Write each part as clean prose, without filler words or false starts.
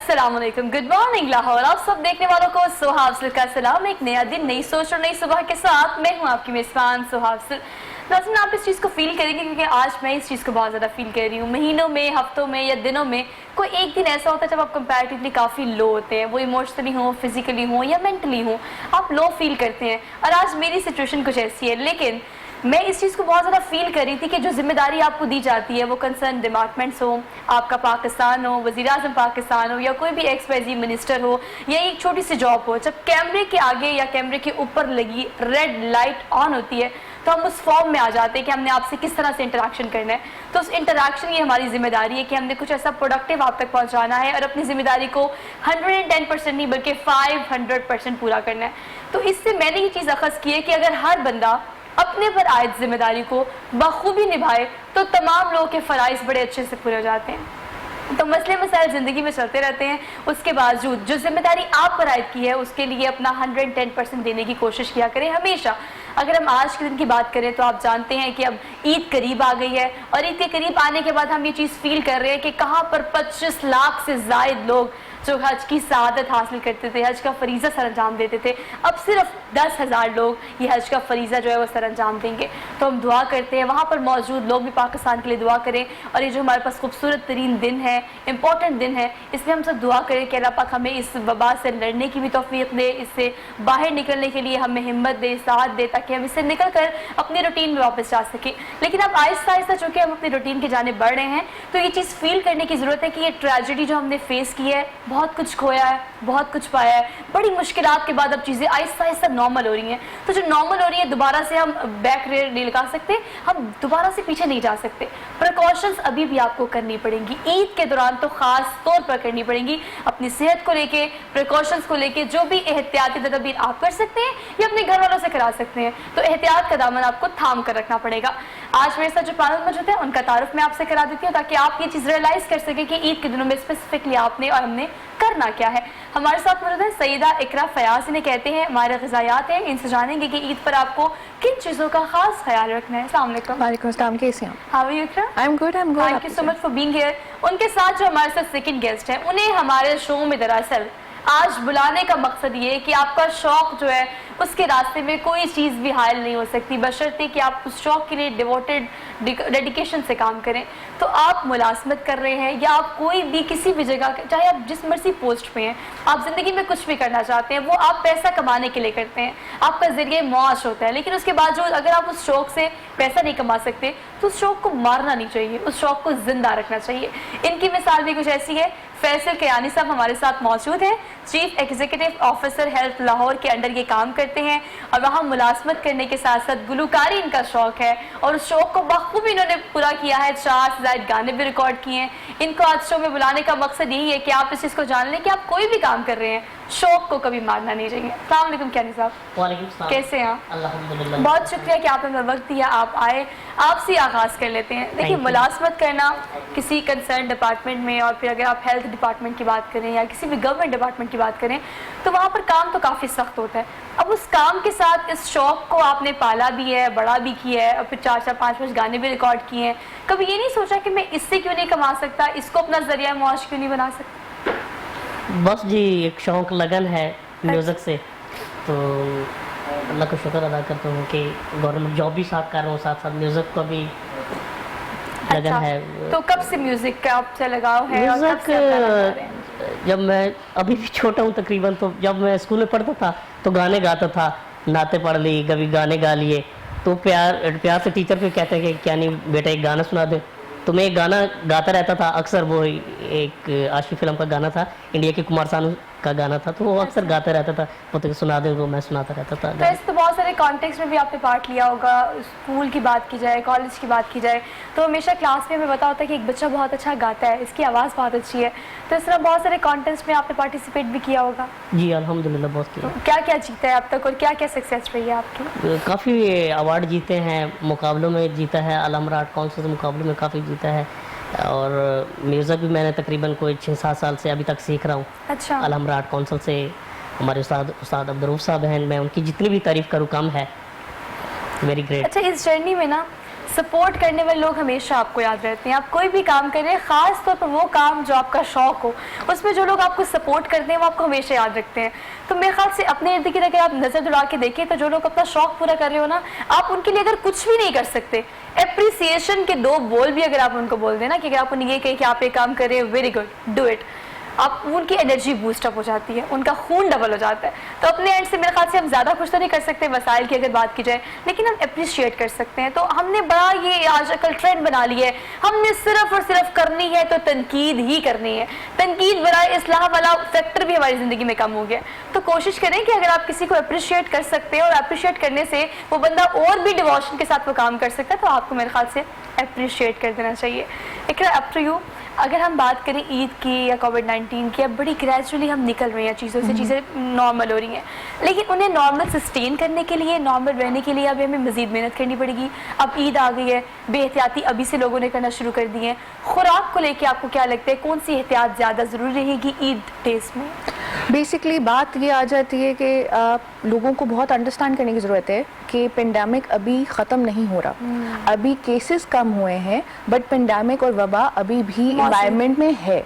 अस्सलामुअलैकुम, good morning Lahore. आप सब देखने वालों को सुहाफिल का सलाम। एक नया दिन, नई सोच और नई सुबह के साथ मैं हूँ आपकी मेज़बान सुहाफिल। नाज़रीन, आप इस चीज़ को फील करेंगे क्योंकि आज मैं इस चीज़ को बहुत ज़्यादा फील कर रही हूँ। महीनों में, हफ्तों में या दिनों में कोई एक दिन ऐसा होता है जब आप कंपैरेटिवली काफ़ी लो होते हैं, वो इमोशनली हो, फिजिकली हो या मेंटली हो, आप लो फील करते हैं। और आज मेरी सिचुएशन कुछ ऐसी है, लेकिन मैं इस चीज़ को बहुत ज़्यादा फील कर रही थी कि जो जिम्मेदारी आपको दी जाती है वो कंसर्न डिपार्टमेंट्स हो, आपका पाकिस्तान हो, वज़ीर-ए-आज़म पाकिस्तान हो या कोई भी XYZ मिनिस्टर हो या एक छोटी सी जॉब हो, जब कैमरे के आगे या कैमरे के ऊपर लगी रेड लाइट ऑन होती है तो हम उस फॉर्म में आ जाते हैं कि हमने आपसे किस तरह से इंटरेक्शन करना है। तो उस इंटरेक्शन की हमारी जिम्मेदारी है कि हमने कुछ ऐसा प्रोडक्टिव आप तक पहुंचाना है और अपनी जिम्मेदारी को 110% नहीं बल्कि 500% पूरा करना है। तो इससे मैंने ये चीज़ अखज़ की है कि अगर हर बंदा अपने पर आयद जिम्मेदारी को बखूबी निभाए तो तमाम लोगों के फ़राइज़ बड़े अच्छे से पूरे हो जाते हैं। तो मसले मसाइल ज़िंदगी में चलते रहते हैं, उसके बावजूद जो जिम्मेदारी आप पर आयद की है उसके लिए अपना 110% देने की कोशिश किया करें हमेशा। अगर हम आज के दिन की बात करें तो आप जानते हैं कि अब ईद करीब आ गई है और ईद के करीब आने के बाद हम ये चीज़ फील कर रहे हैं कि कहाँ पर 25 लाख से ज़ायद लोग जो हज की सआदत हासिल करते थे, हज का फरीज़ा सर अंजाम देते थे, अब सिर्फ 10,000 लोग ये हज का फरीज़ा जो है वो सर अंजाम देंगे। तो हम दुआ करते हैं वहाँ पर मौजूद लोग भी पाकिस्तान के लिए दुआ करें और ये जो हमारे पास खूबसूरत तरीन दिन है, इम्पॉर्टेंट दिन है, इसमें हम सब दुआ करें कि अल्लाह पाक हमें इस वबा से लड़ने की भी तौफीक दे, इससे बाहर निकलने के लिए हमें हिम्मत दे, साथ दे, ताकि हम इससे निकल कर अपनी रूटीन में वापस जा सकें। लेकिन अब आहिस्ता आहिस्ता चूँकि हम अपनी रूटीन की जाने बढ़ रहे हैं तो ये चीज़ फील करने की ज़रूरत है कि ये ट्रेजेडी जो हमने फेस की है, बहुत कुछ खोया है, बहुत कुछ पाया है, बड़ी मुश्किलात के बाद अब चीज़ें आहिस्ता आहिस्ता नॉर्मल हो रही हैं। तो जो नॉर्मल हो रही है दोबारा से हम बैक रेयर नहीं लगा सकते, हम दोबारा से पीछे नहीं जा सकते। प्रिकॉशंस अभी भी आपको करनी पड़ेंगी, ईद के दौरान तो ख़ास तौर पर करनी पड़ेंगी। अपनी सेहत को लेके, प्रिकॉशंस को लेके जो भी एहतियाती तदबीर आप कर सकते हैं या अपने घर वालों से करा सकते हैं, तो एहतियात का दामन आपको थाम कर रखना पड़ेगा। आज मेरे साथ जो पैनल मौजूद है उनका तारुफ मैं आपसे करा देती हूँ ताकि आप ये चीज़ रियलाइज़ कर सकें कि ईद के दिनों में स्पेसिफिकली आपने और हमने करना क्या है। हमारे साथ मौजूद है सईदा इकरा फयाज, इन्हें कहते हैं हमारे ग़िज़ायात हैं। इनसे जानेंगे कि ईद पर आपको किन चीज़ों का खास ख्याल रखना है। अस्सलाम वालेकुम। वालेकुम अस्सलाम, कैसे हैं? How are you Iqra? I am good, thank you so much for being here. उनके साथ जो हमारे साथ सेकंड गेस्ट हैं, उन्हें हमारे शो में दरअसल आज बुलाने का मकसद ये है कि आपका शौक जो है उसके रास्ते में कोई चीज़ भी हायल नहीं हो सकती, बशर्ते कि आप उस शौक के लिए डिवोटेड डेडिकेशन से काम करें। तो आप मुलाजमत कर रहे हैं या आप कोई भी किसी भी जगह, चाहे आप जिस मर्जी पोस्ट पे हैं, आप ज़िंदगी में कुछ भी करना चाहते हैं, वो आप पैसा कमाने के लिए करते हैं, आपका ज़रिए मौश होता है। लेकिन उसके बावजूद अगर आप उस शौक से पैसा नहीं कमा सकते तो उस शौक को मारना नहीं चाहिए, उस शौक को ज़िंदा रखना चाहिए। इनकी मिसाल भी कुछ ऐसी है। फैसल कयानी साहब हमारे साथ मौजूद हैं, chief executive officer health Lahore के अंडर ये काम करते हैं और वहाँ मुलाजमत करने के साथ साथ गुलकारी इनका शौक है और उस शौक को बखूबी इन्होंने पूरा किया है। 4 से ज़ायद गाने भी रिकॉर्ड किए हैं। इनको आज शो में बुलाने का मकसद यही है कि आप इस चीज़ को जान लें कि आप कोई भी काम कर रहे हैं, शौक को कभी मारना नहीं चाहिए। अस्सलाम वालेकुम कयानी साहब, कैसे हैं आप? अल्हम्दुलिल्लाह। बहुत शुक्रिया कि आपने हमें वक्त दिया, आप आए। आपसे आगाज़ कर लेते हैं। देखिए, मुलाजमत करना किसी कंसर्न डिपार्टमेंट में और फिर अगर आप हेल्थ डिपार्टमेंट की बात करें या किसी भी गवर्नमेंट डिपार्टमेंट की बात करें तो वहाँ पर काम तो काफ़ी सख्त होता है। अब उस काम के साथ इस शौक को आपने पाला भी है, बड़ा भी किया है और फिर 4-4, 5-5 गाने भी रिकॉर्ड किए हैं। कभी ये नहीं सोचा कि मैं इससे क्यों नहीं कमा सकता, इसको अपना जरिया मौश क्यों नहीं बना सकता? बस जी, एक शौक लगन है म्यूज़िक से, तो अल्लाह का शुक्र अदा करता हूँ कि गवर्नमेंट जॉब भी साथ कर रहा हूँ, साथ साथ म्यूज़िक को भी लगन है। तो कब से म्यूज़िक का आपसे लगाव है और कब से आप गाना गा रहे हैं? जब मैं अभी भी छोटा हूँ तकरीबन, तो जब मैं स्कूल में पढ़ता था तो गाने गाता था, नाते पढ़ ली, कभी गाने गा लिए। तो प्यार से टीचर भी कहते हैं कि क्या नहीं बेटा एक गाना सुना दे, तो मैं एक गाना गाता रहता था अक्सर। वो एक आशिकी फिल्म का गाना था, इंडिया के कुमार सानू का गाना था, तो वो अक्सर गाता रहता था, पता सुना दे, वो मैं सुनाता रहता था। तो ऐसे तो बहुत सारे कॉन्टेक्स्ट में भी आपने पार्ट लिया होगा। स्कूल की बात की जाए, कॉलेज की बात की जाए, तो हमेशा क्लास में हमें पता होता है कि एक बच्चा बहुत अच्छा गाता है, इसकी आवाज़ बहुत अच्छी है। तो इस तरह बहुत सारे कॉन्टेस्ट में आपने पार्टिसिपेट भी किया होगा। जी अल्हम्दुलिल्लाह, बहुत किया। तो क्या क्या जीता है अब तक और क्या क्या सक्सेस रही है आपकी? काफ़ी अवार्ड जीते हैं, मुकाबलों में जीता है, अलहमरा आर्ट काउंसिल के मुकाबले में काफ़ी जीता है। और म्यूज़िक भी मैंने तकरीबन कोई 6-7 साल से अभी तक सीख रहा हूँ। अच्छा। अलहमरा आर्ट काउंसिल से हमारे उस्ताद अब्दुर्रऊफ साहब हैं, मैं उनकी जितनी भी तारीफ़ करूँ कम है। Very great. अच्छा, इस जर्नी में ना सपोर्ट करने वाले लोग हमेशा आपको याद रहते हैं। आप कोई भी काम करें, ख़ास तौर पर वो काम जो आपका शौक़ हो, उसमें जो लोग आपको सपोर्ट करते हैं वो आपको हमेशा याद रखते हैं। तो मेरे ख्याल से अपने इर्द गिर्द अगर आप नज़र दौड़ा के देखें तो जो लोग अपना शौक़ पूरा कर रहे हो ना, आप उनके लिए अगर कुछ भी नहीं कर सकते, एप्रिसिएशन के 2 बोल भी अगर आप उनको बोल दें ना कि अगर आप उन्हें ये कहें कि आप एक काम कर रहे हैं, वेरी गुड, डू इट, आप उनकी एनर्जी बूस्टअप हो जाती है, उनका खून डबल हो जाता है। तो अपने एंड से मेरे ख्याल से हम ज़्यादा खुश तो नहीं कर सकते वसाइल की अगर बात की जाए, लेकिन हम अप्रिशिएट कर सकते हैं। तो हमने बड़ा ये आजकल ट्रेंड बना लिया है, हमने सिर्फ और सिर्फ करनी है तो तनकीद ही करनी है। तनकीद बड़ा इस्लाह वाला फैक्टर भी हमारी ज़िंदगी में कम हो गया। तो कोशिश करें कि अगर आप किसी को अप्रिशिएट कर सकते हैं और अप्रिशिएट करने से वो बंदा और भी डिवोशन के साथ वो काम कर सकता है, तो आपको मेरे ख्याल से अप्रिशिएट कर देना चाहिए। इकरा, अप टू यू। अगर हम बात करें ईद की या कोविड-19 की, अब बड़ी ग्रेजुअली हम निकल रहे हैं चीज़ों से, चीज़ें नॉर्मल हो रही हैं, लेकिन उन्हें नॉर्मल सस्टेन करने के लिए, नॉर्मल रहने के लिए अब हमें मज़ीद मेहनत करनी पड़ेगी। अब ईद आ गई है, बेहतियाती अभी से लोगों ने करना शुरू कर दी है। खुराक को लेके आपको क्या लगता है, कौन सी एहतियात ज़्यादा ज़रूरी रहेगी ईद डेज में? बेसिकली बात ये आ जाती है कि लोगों को बहुत अंडरस्टैंड करने की ज़रूरत है कि पेंडेमिक अभी ख़त्म नहीं हो रहा। अभी केसेस कम हुए हैं, बट पेंडेमिक और वबा अभी भी एनवायरनमेंट में है।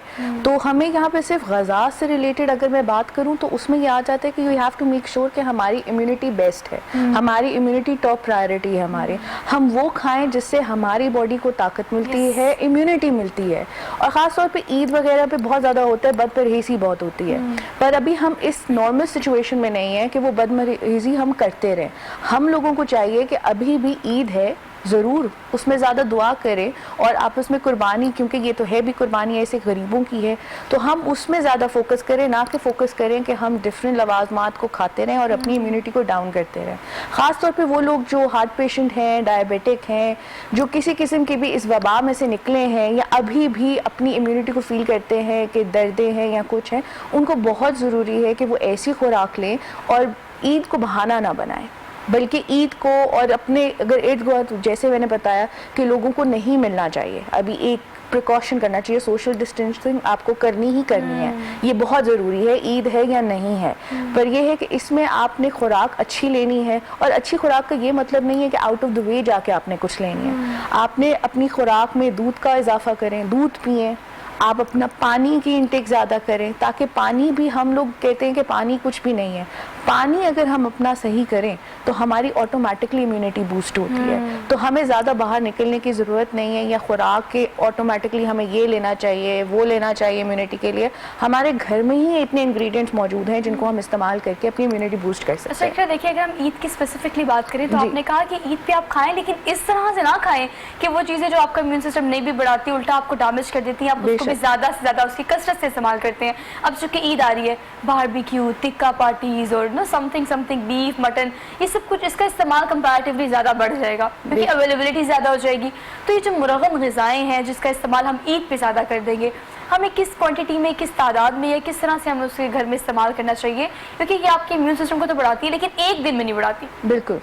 तो हमें यहाँ पे सिर्फ ग़ज़ा से रिलेटेड अगर मैं बात करूँ तो उसमें ये आ जाता है कि you have to make sure कि हमारी इम्यूनिटी बेस्ट है, हमारी इम्यूनिटी टॉप प्रायोरिटी है हमारे। हम वो खाएँ जिससे हमारी बॉडी को ताकत मिलती है, इम्यूनिटी मिलती है। और ख़ास तौर पर ईद वगैरह पर बहुत ज़्यादा होता है, बदपरहेज़ी बहुत होती है, पर अभी हम इस नॉर्मल सिचुएशन में नहीं है कि वो बदपरहेज़ी हम करते रहें। हम लोगों को चाहिए कि अभी भी ईद है, ज़रूर उसमें ज़्यादा दुआ करें और आपस में कुर्बानी, क्योंकि ये तो है भी कुर्बानी ऐसे गरीबों की है, तो हम उसमें ज़्यादा फोकस करें, ना कि फोकस करें कि हम डिफरेंट लवाजमात को खाते रहें और अपनी इम्यूनिटी को डाउन करते रहें। ख़ास तौर पे वो लोग जो हार्ट पेशेंट हैं, डायबिटिक हैं, जो किसी किस्म के भी इस वबा में से निकले हैं या अभी भी अपनी इम्यूनिटी को फील करते हैं कि दर्दें हैं या कुछ हैं, उनको बहुत ज़रूरी है कि वो ऐसी खुराक लें और ईद को बहाना ना बनाएं, बल्कि ईद को और अपने अगर इर्द गिर्द, जैसे मैंने बताया कि लोगों को नहीं मिलना चाहिए, अभी एक प्रिकॉशन करना चाहिए, सोशल डिस्टेंसिंग आपको करनी ही करनी है, ये बहुत ज़रूरी है, ईद है या नहीं है। पर यह है कि इसमें आपने खुराक अच्छी लेनी है, और अच्छी खुराक का ये मतलब नहीं है कि आउट ऑफ द वे जाके आपने कुछ लेनी है। आपने अपनी खुराक में दूध का इजाफा करें, दूध पिएँ, आप अपना पानी की इंटेक ज़्यादा करें, ताकि पानी भी, हम लोग कहते हैं कि पानी कुछ भी नहीं है, पानी अगर हम अपना सही करें तो हमारी ऑटोमेटिकली इम्यूनिटी बूस्ट होती है। तो हमें ज़्यादा बाहर निकलने की ज़रूरत नहीं है, या खुराक के ऑटोमेटिकली हमें ये लेना चाहिए, वो लेना चाहिए इम्यूनिटी के लिए। हमारे घर में ही इतने इंग्रेडिएंट्स मौजूद हैं जिनको हम इस्तेमाल करके अपनी इम्यूनिटी बूस्ट कर सकते हैं। अच्छा, देखिए अगर हम ईद की स्पेसिफिकली बात करें तो आपने कहा कि ईद पे आप खाएं, लेकिन इस तरह से ना खाएं कि वो चीज़ें जो आपका इम्यून सिस्टम नहीं भी बढ़ाती, उल्टा आपको डैमेज कर देती हैं, आप उसको भी ज़्यादा से ज़्यादा उसकी कसरत से इस्तेमाल करते हैं। अब चूँकि ईद आ रही है, बारबेक्यू, टिक्का पार्टीज और नो समथिंग बीफ, मटन, ये सब कुछ, इसका इस्तेमाल कंपैरेटिवली ज़्यादा बढ़ जाएगा क्योंकि अवेलेबिलिटी ज़्यादा हो जाएगी। तो ये जो मुरग़म ग़िज़ाएँ हैं जिसका इस्तेमाल हम ईद पे ज़्यादा कर देंगे, हमें किस क्वांटिटी में, किस तादाद में या किस तरह से हमें उसके घर में इस्तेमाल करना चाहिए, क्योंकि ये आपके इम्यून सिस्टम को तो बढ़ाती है लेकिन एक दिन में नहीं बढ़ाती। बिल्कुल,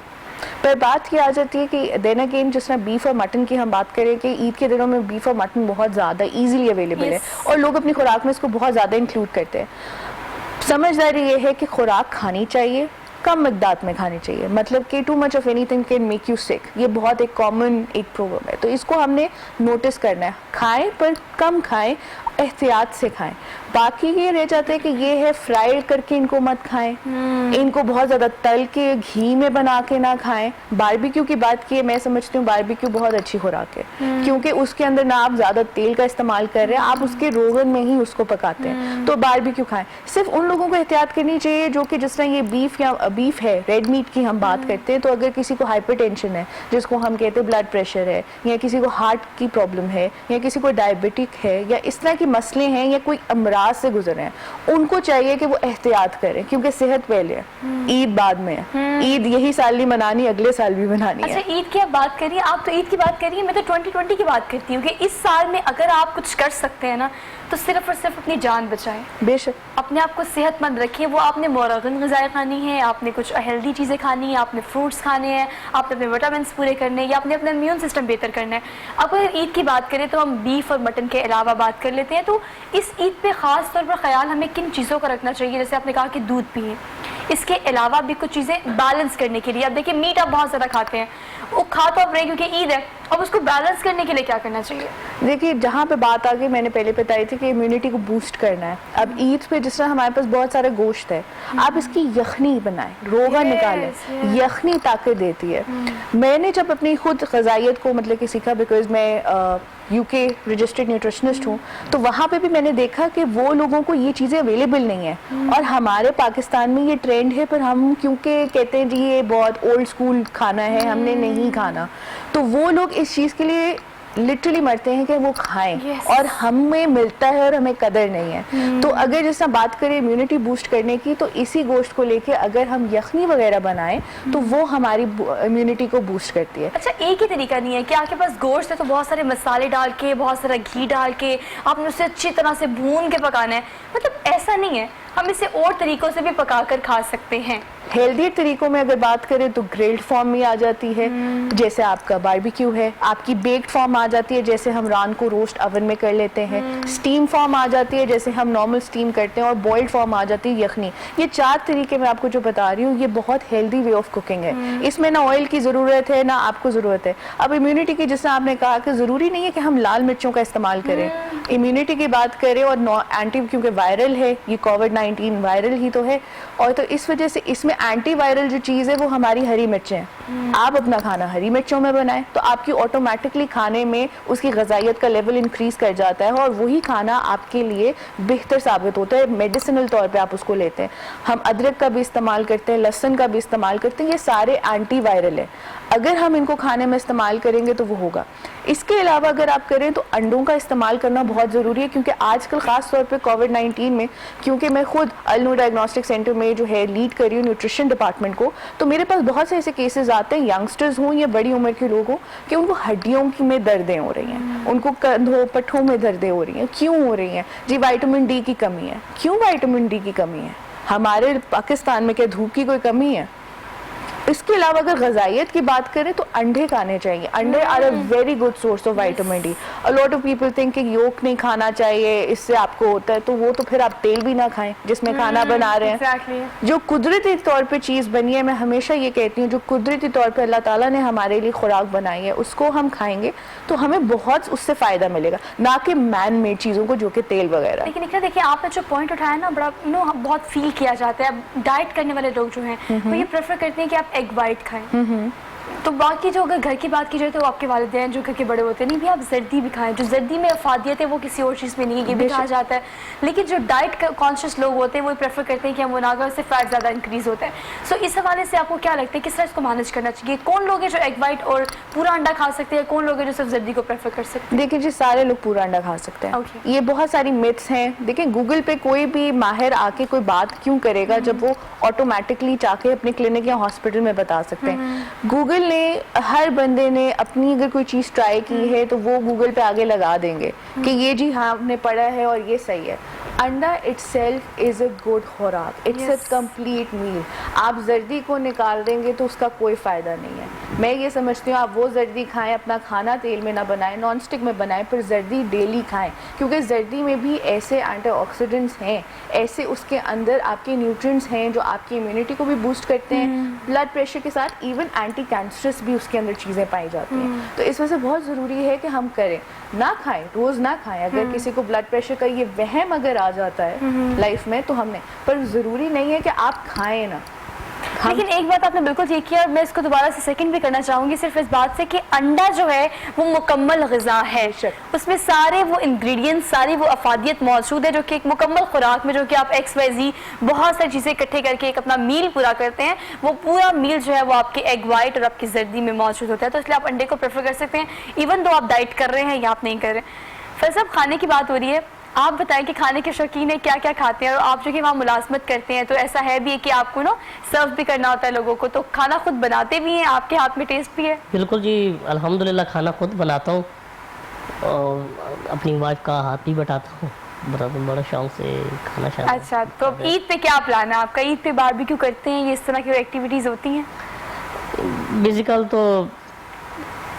पर बात ये आ जाती है कि देन अगेन जिस तरह बीफ और मटन की हम बात करें कि ईद के दिनों में बीफ और मटन बहुत ज़्यादा ईजिली अवेलेबल है और लोग अपनी खुराक में इसको बहुत ज़्यादा इंक्लूड करते हैं। समझदारी ये है कि खुराक खानी चाहिए, कम मिकदार में खानी चाहिए, मतलब कि too much of anything can make you sick, ये बहुत एक कॉमन एक प्रोवर्ब है, तो इसको हमने नोटिस करना है। खाएं पर कम खाएं, एहतियात से खाएं। बाकी ये रह जाता है कि ये है फ्राइड करके इनको मत खाएं, इनको बहुत ज़्यादा तल के घी में बना के ना खाएं। बारबेक्यू की बात की है, मैं समझती हूँ बारबेक्यू बहुत अच्छी खुराक है क्योंकि उसके अंदर ना आप ज़्यादा तेल का इस्तेमाल कर रहे हैं, आप उसके रोगन में ही उसको पकाते हैं, तो बारबेक्यू खाएं। सिर्फ उन लोगों को एहतियात करनी चाहिए जो कि जिस तरह ये बीफ है, रेड मीट की हम बात करते हैं, तो अगर किसी को हाइपरटेंशन है, जिसको हम कहते हैं ब्लड प्रेशर है, या किसी को हार्ट की प्रॉब्लम है, या किसी को डायबिटिक है, या इस तरह के मसले हैं, या कोई अमराज से गुजरे हैं, उनको चाहिए कि वो एहतियात करें क्योंकि सेहत पहले है, ईद बाद में है। ईद यही साल नहीं मनानी, अगले साल भी मनानी है। अच्छा, ईद की आप बात करिए, आप तो ईद की बात करिए, मैं तो 2020 की बात करती हूँ कि इस साल में अगर आप कुछ कर सकते हैं ना तो सिर्फ और सिर्फ अपनी जान बचाएं, बेशक अपने आप को सेहतमंद रखें। वो आपने मुरग़न ग़िज़ाएँ खानी है, आपने कुछ हेल्दी चीज़ें खानी है, आपने फ्रूट्स खाने हैं, आपने अपने विटामिन पूरे करने हैं, या आपने अपना इम्यून सिस्टम बेहतर करना है। अब अगर ईद की बात करें तो हम बीफ और मटन के अलावा बात कर लेते हैं, तो इस ईद पे ख़ास तौर पर ख्याल हमें किन चीज़ों का रखना चाहिए? जैसे आपने कहा कि दूध पिए, इसके अलावा भी कुछ चीज़ें बैलेंस करने के लिए। अब देखिए मीट आप बहुत ज़्यादा खाते हैं, वो खा तो आप रहे क्योंकि ईद है, अब उसको बैलेंस करने के लिए क्या करना चाहिए? देखिए, जहाँ पे बात आ गई, मैंने पहले बताई थी कि इम्यूनिटी को बूस्ट करना है। अब ईद पे जिस तरह हमारे पास बहुत सारा गोश्त है, आप इसकी यखनी बनाएं, रोगा निकालें। यखनी ताकत देती है। मैंने जब अपनी खुद ग़िज़ाइयत को मतलब कि सीखा, बिकॉज मैं यूके रजिस्टर्ड न्यूट्रिशनिस्ट हूँ, तो वहाँ पे भी मैंने देखा कि वो लोगों को ये चीज़ें अवेलेबल नहीं है, और हमारे पाकिस्तान में ये ट्रेंड है, पर हम क्योंकि कहते हैं जी ये बहुत ओल्ड स्कूल खाना है, हमने नहीं खाना, तो वो लोग इस चीज़ के लिए लिटरली मरते हैं कि वो खाएं। Yes. और हमें मिलता है और हमें कदर नहीं है। तो अगर जैसा बात करें इम्यूनिटी बूस्ट करने की, तो इसी गोश्त को लेके अगर हम यखनी वगैरह बनाएं तो वो हमारी इम्यूनिटी को बूस्ट करती है। अच्छा, एक ही तरीका नहीं है कि आपके पास गोश्त है तो बहुत सारे मसाले डाल के, बहुत सारा घी डाल के आपने उसे अच्छी तरह से भून के पकाना है? मतलब ऐसा नहीं है, हम इसे और तरीकों से भी पका कर खा सकते हैं। हेल्दी तरीकों में अगर बात करें तो ग्रिल्ड फॉर्म में आ जाती है, जैसे आपका बारबेक्यू है। आपकी बेक्ड फॉर्म आ जाती है, जैसे हम रान को रोस्ट ओवन में कर लेते हैं। स्टीम फॉर्म आ जाती है, जैसे हम नॉर्मल स्टीम करते हैं। और बॉइल्ड फॉर्म आ जाती है यखनी। ये 4 तरीके मैं आपको जो बता रही हूँ, ये बहुत हेल्दी वे ऑफ कुकिंग है। इसमें ना ऑयल की ज़रूरत है ना आपको ज़रूरत है। अब इम्यूनिटी की, जिससे आपने कहा कि ज़रूरी नहीं है कि हम लाल मिर्चों का इस्तेमाल करें। इम्यूनिटी की बात करें और एंटी, क्योंकि वायरल है ये, कोविड-19 वायरल ही तो है, और तो इस वजह से इसमें एंटी वायरल जो चीज़ है वो हमारी हरी मिर्चें हैं। आप अपना खाना हरी मिर्चों में बनाएं तो आपकी ऑटोमेटिकली खाने में उसकी ग़िज़ाइयत का लेवल इंक्रीज कर जाता है, और वही खाना आपके लिए बेहतर साबित होता है। मेडिसिनल तौर पे आप उसको लेते हैं। हम अदरक का भी इस्तेमाल करते हैं, लहसुन का भी इस्तेमाल करते हैं, ये सारे एंटी वायरल है। अगर हम इनको खाने में इस्तेमाल करेंगे तो वो होगा। इसके अलावा अगर आप करें तो अंडों का इस्तेमाल करना बहुत ज़रूरी है, क्योंकि आजकल ख़ास तौर पे कोविड-19 में, क्योंकि मैं खुद अल नूर डायग्नोस्टिक सेंटर में जो है लीड कर रही हूँ न्यूट्रिशन डिपार्टमेंट को, तो मेरे पास बहुत से ऐसे केसेस आते हैं, यंगस्टर्स हों या बड़ी उम्र के लोग हों, कि उनको हड्डियों की में दर्दें हो रही हैं, उनको कंधों पट्ठों में दर्दें हो रही हैं। क्यों हो रही हैं जी? विटामिन डी की कमी है। क्यों विटामिन डी की कमी है? हमारे पाकिस्तान में क्या धूप की कोई कमी है? इसके अलावा अगर ग़िज़ाइयत की बात करें तो अंडे खाने चाहिए। अंडे are a very good source of vitamin D. A lot of people think कि योक नहीं खाना चाहिए, इससे आपको होता है, तो वो तो फिर आप तेल भी ना खाएं जिसमें खाना बना रहे हैं। Exactly. जो कुदरती तौर पे चीज़ बनी है, मैं हमेशा ये कहती हूँ, जो कुदरती तौर पे अल्लाह ताला ने हमारे लिए खुराक बनाई है, उसको हम खाएंगे तो हमें बहुत उससे फ़ायदा मिलेगा, ना कि मैन मेड चीज़ों को, जो कि तेल वगैरह। लेकिन इकरा देखिए, आपने जो पॉइंट उठाया ना, बड़ा बहुत फील किया जाता है। डाइट करने वाले लोग जो हैं वो ये प्रेफर करते हैं कि आप एग वाइट खाएं। तो बाकी जो अगर घर की बात की जाए तो आपके वालिदैन जो घर के बड़े होते हैं, नहीं भी आप जर्दी भी खाएं, जो जर्दी में अफादियत है वो किसी और चीज़ में नहीं है, ये भी कहा जाता है। लेकिन जो डाइट कॉन्शियस लोग होते हैं वो प्रेफर करते हैं कि हम मुनाफा से फैट ज़्यादा इंक्रीज होता है। सो इस हवाले से आपको क्या लगता है, किस तरह इसको मैनेज करना चाहिए? कौन लोग हैं जो एग वाइट और पूरा अंडा खा सकते हैं, कौन लोग हैं जो सिर्फ जर्दी को प्रेफर कर सकते हैं? देखिए जी, सारे लोग पूरा अंडा खा सकते हैं। Okay. ये बहुत सारी मिथ्स हैं। देखिए, गूगल पे कोई भी माहिर आके कोई बात क्यों करेगा जब वो ऑटोमेटिकली जाके अपने क्लिनिक या हॉस्पिटल में बता सकते हैं। गूगल ने, हर बंदे ने अपनी अगर कोई चीज़ ट्राई की है तो वो गूगल पे आगे लगा देंगे कि ये जी हाँ हमने पढ़ा है और ये सही है। अंडा इटसेल्फ इज़ अ गुड खुराक, इट्स अ कंप्लीट मील। आप जर्दी को निकाल देंगे तो उसका कोई फ़ायदा नहीं है। मैं ये समझती हूँ आप वो जर्दी खाएं, अपना खाना तेल में ना बनाएं, नॉन स्टिक में बनाएं, पर जर्दी डेली खाएं, क्योंकि जर्दी में भी ऐसे एंटीऑक्सीडेंट्स हैं, ऐसे उसके अंदर आपके न्यूट्रिएंट्स हैं जो आपकी इम्यूनिटी को भी बूस्ट करते हैं। ब्लड प्रेशर के साथ इवन एंटी कैंसरस भी उसके अंदर चीज़ें पाई जाती हैं। तो इस वजह से बहुत ज़रूरी है कि हम करें, ना खाएं, रोज़ ना खाएं। अगर किसी को ब्लड प्रेशर का ये वहम अगर आ जाता है लाइफ में तो हमने, पर ज़रूरी नहीं है कि आप खाएं ना। लेकिन एक बात आपने बिल्कुल ठीक किया और मैं इसको दोबारा से सेकंड भी करना चाहूंगी, सिर्फ इस बात से कि अंडा जो है वो मुकम्मल ग़िज़ा है। उसमें सारे वो इंग्रेडिएंट्स, सारी वो अफादियत मौजूद है जो कि एक मुकम्मल खुराक में, जो कि आप XYZ बहुत सारी चीज़ें इकट्ठे करके एक अपना मील पूरा करते हैं, वो पूरा मील जो है वो आपके एग वाइट और आपकी जर्दी में मौजूद होता है। तो इसलिए आप अंडे को प्रेफर कर सकते हैं, इवन दो आप डाइट कर रहे हैं या आप नहीं कर रहे। फिर सब खाने की बात हो रही है, आप बताएं कि खाने के शौकीन है, क्या क्या खाते हैं? और आप जो कि वहाँ मुलाजमत करते हैं तो ऐसा है भी है कि आपको ना सर्व भी करना होता है लोगों को, तो खाना खुद बनाते भी हैं, आपके हाथ में टेस्ट भी है? बिल्कुल जी, अल्हम्दुलिल्लाह खाना खुद बनाता हूँ और अपनी वाइफ का हाथ भी बटाता हूँ, बड़ा शौक से खाना शाना। अच्छा, तो अब ईद पे क्या प्लान है आपका? ईद पे बारबेक्यू करते हैं, ये इस तरह की एक्टिविटीज़ होती हैं? बेसिकल तो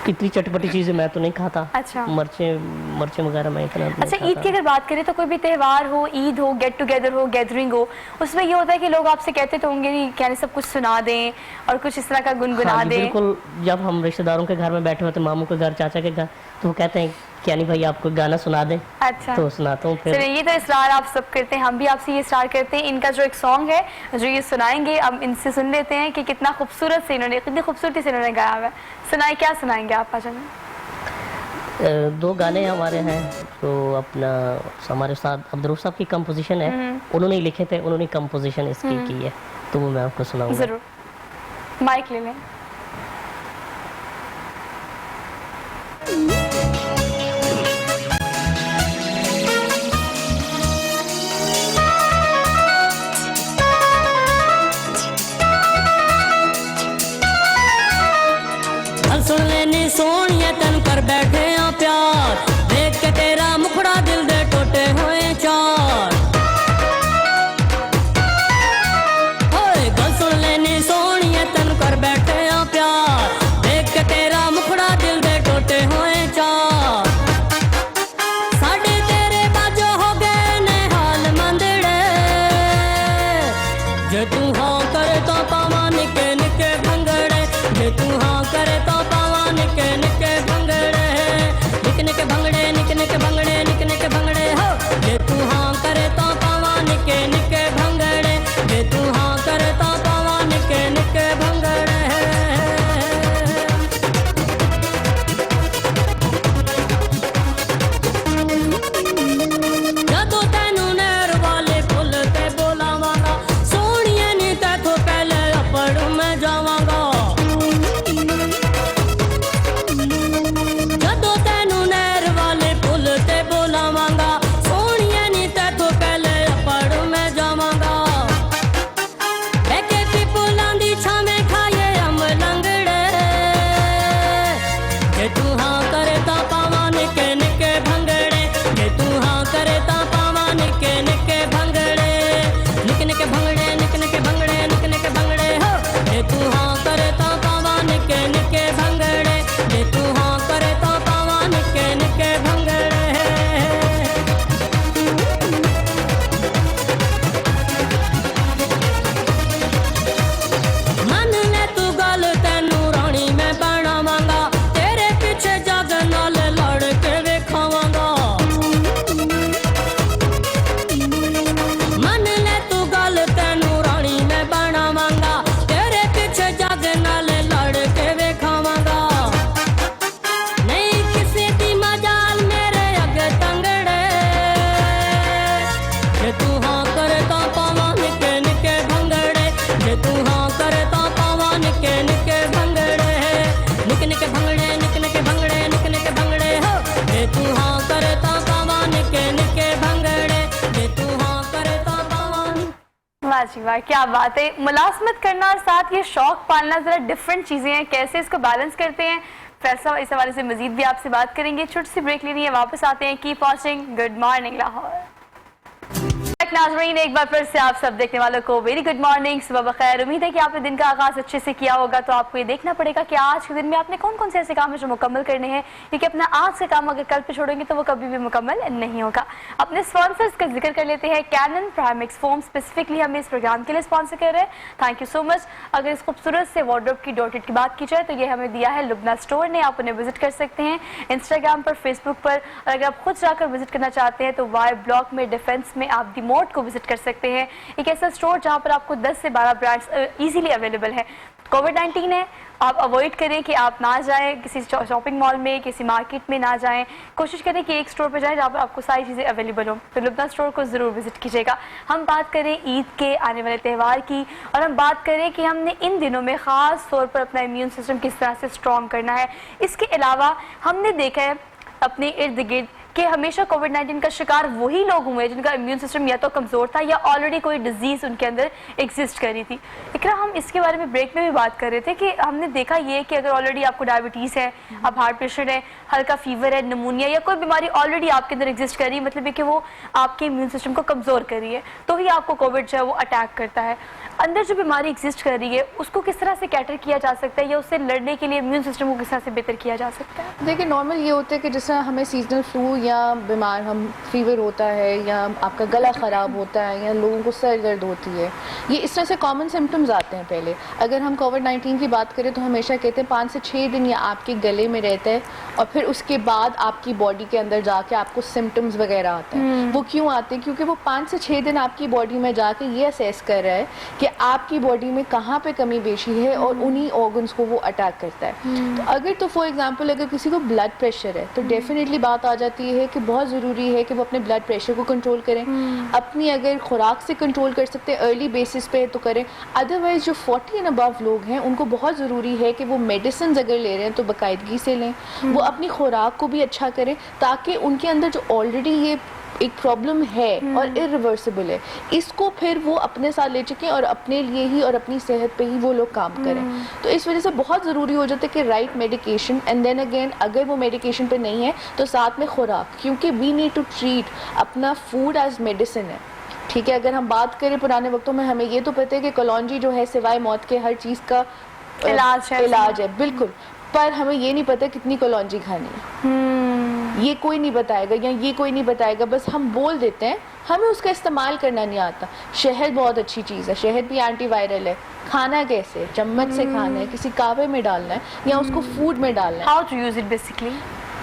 इतनी चटपटी चीजें मैं तो नहीं खाता। अच्छा। मर्चे वगैरह मैं इतना नहीं अच्छा, खाता। ईद की अगर बात करें तो कोई भी त्यौहार हो, ईद हो, गेट टुगेदर हो, गैदरिंग हो, उसमें ये होता है कि लोग आपसे कहते तो होंगे नहीं, क्या नहीं सब कुछ सुना दें और कुछ इस तरह का गुनगुना हाँ जी, दें। बिल्कुल। जब हम रिश्तेदारों के घर में बैठे होते, मामू के घर, चाचा के घर, तो वो कहते हैं क्या नहीं भाई आपको गाना सुना दे। अच्छा, तो सुनाता हूँ फिर। चलिए, ये तो इसरार आप सब करते हैं, हम भी आपसे ये इसरार करते हैं। इनका जो एक सॉन्ग है जो ये सुनाएंगे, अब इनसे सुन लेते हैं कि कितना खूबसूरत से इन्होंने, कितनी खूबसूरती से इन्होंने गाया हुआ है। सुनाए, क्या सुनाएंगे आप आज हमें? दो गाने हमारे हैं तो अपना हमारे साथ अब्दुल साहब की कंपोजिशन है, उन्होंने ही लिखे थे, उन्होंने कंपोजिशन इसकी की है, तो वो मैं आपको सुनाऊंगा। जरूर, माइक ले लें। सुन लेनी सोनिया तन कर बैठे आ प्यार, देख के तेरा मुखड़ा दिल दे टोटे हुए चार। होए गल सुन लेनी सोनिया तन कर बैठे आ प्यार, देख के तेरा मुखड़ा दिल दे टोटे हुए चार। साडे तेरे बाजो हो गए ने हाल मंदड़े, जे तू हाँ करे तो पावा निके निके भंगड़े, जे तू हाँ करे तो निके निके भंगड़े, निके निके भंगड़े, निके निके भंगड़े, निके निके भंगड़े हो। जे तू हाँ करे तो पावा निके निके भंगड़े, जे तू हाँ करे तो पावा निके निके भंगड़े। जदों तैनू नहर वाले पुल ते बोलावांगा, सोनिए नी तैथों पहले अपड़ मैं जावांगा। जदों तैनू नहर वाले पुल ते बोलावांगा, सोनिए नी तैथों पहले अपड़ मैं जावांगा। बैके पिपुलां दी छावें खाए अम लंगड़े, जे तू हाँ करे तां पावां निके निके भंगड़े, जे तू हाँ करे तां पावां निके निके भंगड़े, निके निके भंगड़े, निके निके भंगड़े, निके निके भंगड़े हो। जे तू हाँ करे तां पावां निके निके भंगड़े, जे तू हाँ करे तां पावां निके निके भंगड़े। मन ले तू गल तैनू रानी मैं बनावांगा, तेरे पीछे जग नाल लड़ के वेखावांगा। मन ले तू गल तैनू रानी मैं बनावांगा, तेरे पीछे जग नाल लड़ के वेखावांगा। नहीं किसी दी मजाल मेरे अगे तंगड़े, जे तू हाँ करे तां पावां निके निके भंगड़े, जे तू हाँ करे तां पावां निके निके भंगड़े, निके निके भंगड़े, निके निके भंगड़े, निके निके भंगड़े हो। जे तू हाँ करे तां पावां निके निके भंगड़े, जे तू हाँ करे तां पावां। वाह जी वाह, क्या बात है। मुलाजमत करना और साथ ये शौक पालना जरा डिफरेंट चीजें हैं, कैसे इसको बैलेंस करते हैं, फैसला इस हवाले से मजीद भी आपसे बात करेंगे। छोटी सी ब्रेक लेनी है, वापस आते हैं। Keep watching good morning Lahore. नाज़रीन, एक बार फिर से आप सब देखने वालों को वेरी गुड मॉर्निंग, सुबह बखैर। उम्मीद है कि आपने दिन का आगाज अच्छे से किया होगा। तो आपको ये देखना पड़ेगा कि आज के दिन में आपने कौन कौन से ऐसे काम है जो मुकम्मल करने हैं, क्योंकि अपना आज से काम अगर कल पे छोड़ेंगे तो वो कभी भी मुकम्मल नहीं होगा। अपने स्पॉन्सर्स का जिक्र कर लेते हैं। कैनन प्राइमेक्स फोम स्पेसिफिकली हमें इस प्रोग्राम के लिए स्पॉन्सर कर रहे हैं, थैंक यू सो मच। अगर इस खूबसूरत से वार्डरोब की डॉटेड की बात की जाए तो ये हमें दिया है लुबना स्टोर ने, आप उन्हें विजिट कर सकते हैं इंस्टाग्राम पर, फेसबुक पर, और अगर आप खुद जाकर विजिट करना चाहते हैं तो वाई ब्लॉक में डिफेंस में आप दी मोड को विजिट कर सकते हैं। एक ऐसा स्टोर जहां पर आपको 10 से 12 ब्रांड्स इजीली अवेलेबल है। कोविड-19 है, आप अवॉइड करें कि आप ना जाएं किसी शॉपिंग मॉल में, किसी मार्केट में ना जाएं। कोशिश करें कि एक स्टोर पर जाएं जहाँ पर आपको सारी चीज़ें अवेलेबल हो। तो लुबना स्टोर को ज़रूर विजिट कीजिएगा। हम बात करें ईद के आने वाले त्यौहार की, और हम बात करें कि हमने इन दिनों में ख़ास तौर पर अपना इम्यून सिस्टम किस तरह से स्ट्रॉन्ग करना है। इसके अलावा हमने देखा है अपने इर्द गिर्द कि हमेशा कोविड-19 का शिकार वही लोग हुए जिनका इम्यून सिस्टम या तो कमज़ोर था या ऑलरेडी कोई डिजीज़ उनके अंदर एग्जिस्ट कर रही थी। इकरा, हम इसके बारे में ब्रेक में भी बात कर रहे थे कि हमने देखा ये कि अगर ऑलरेडी आपको डायबिटीज़ है, आप हार्ट पेशेंट है, हल्का फीवर है, निमोनिया या कोई बीमारी ऑलरेडी आपके अंदर एग्जिस्ट कर रही है, मतलब है कि वो आपके इम्यून सिस्टम को कमज़ोर कर रही है, तो ही आपको कोविड जो है वो अटैक करता है। अंदर जो बीमारी एग्जिस्ट कर रही है उसको किस तरह से कैटर किया जा सकता है या उससे लड़ने के लिए इम्यून सिस्टम को किस तरह से बेहतर किया जा सकता है? देखिए, नॉर्मल ये होता है कि जिस तरह हमें सीजनल फ्लू या बीमार हम फीवर होता है या आपका गला ख़राब होता है या लोगों को सर दर्द होती है, ये इस तरह से कॉमन सिम्टम्स आते हैं। पहले अगर हम कोविड-19 की बात करें तो हमेशा कहते हैं 5 से 6 दिन ये आपके गले में रहता है और फिर उसके बाद आपकी बॉडी के अंदर जाके आपको सिम्टम्स वगैरह आते हैं। वो क्यों आते हैं? क्योंकि वो 5 से 6 दिन आपकी बॉडी में जाके ये असेस कर रहा है कि आपकी बॉडी में कहाँ पे कमी बेशी है और उन्हीं ऑर्गन्स को वो अटैक करता है। तो अगर तो फॉर एग्जांपल अगर किसी को ब्लड प्रेशर है तो डेफिनेटली बात आ जाती है कि बहुत ज़रूरी है कि वो अपने ब्लड प्रेशर को कंट्रोल करें। अपनी अगर खुराक से कंट्रोल कर सकते हैं अर्ली बेसिस पे तो करें। अदरवाइज जो 40 एंड अबव लोग हैं उनको बहुत ज़रूरी है कि वो मेडिसिन अगर ले रहे हैं तो बाकायदगी से लें। वो अपनी खुराक को भी अच्छा करें ताकि उनके अंदर जो ऑलरेडी ये एक प्रॉब्लम है और इरिवर्सिबल है, इसको फिर वो अपने साथ ले चुके और अपने लिए ही और अपनी सेहत पे ही वो लोग काम करें। तो इस वजह से बहुत ज़रूरी हो जाता है कि right medication and then again अगर वो मेडिकेशन पे नहीं है तो साथ में खुराक, क्योंकि वी नीड टू ट्रीट अपना फूड एज मेडिसिन है। ठीक है, अगर हम बात करें पुराने वक्तों में हमें ये तो पता है कि कलौंजी जो है सिवाय मौत के हर चीज़ का इलाज है बिल्कुल, पर हमें ये नहीं पता कितनी कलौंजी खानी है। ये कोई नहीं बताएगा या ये कोई नहीं बताएगा, बस हम बोल देते हैं, हमें उसका इस्तेमाल करना नहीं आता। शहद बहुत अच्छी चीज़ है, शहद भी एंटीवायरल है। खाना कैसे? चम्मच से खाना है, किसी कावे में डालना है या उसको फूड में डालना है। How to use it basically?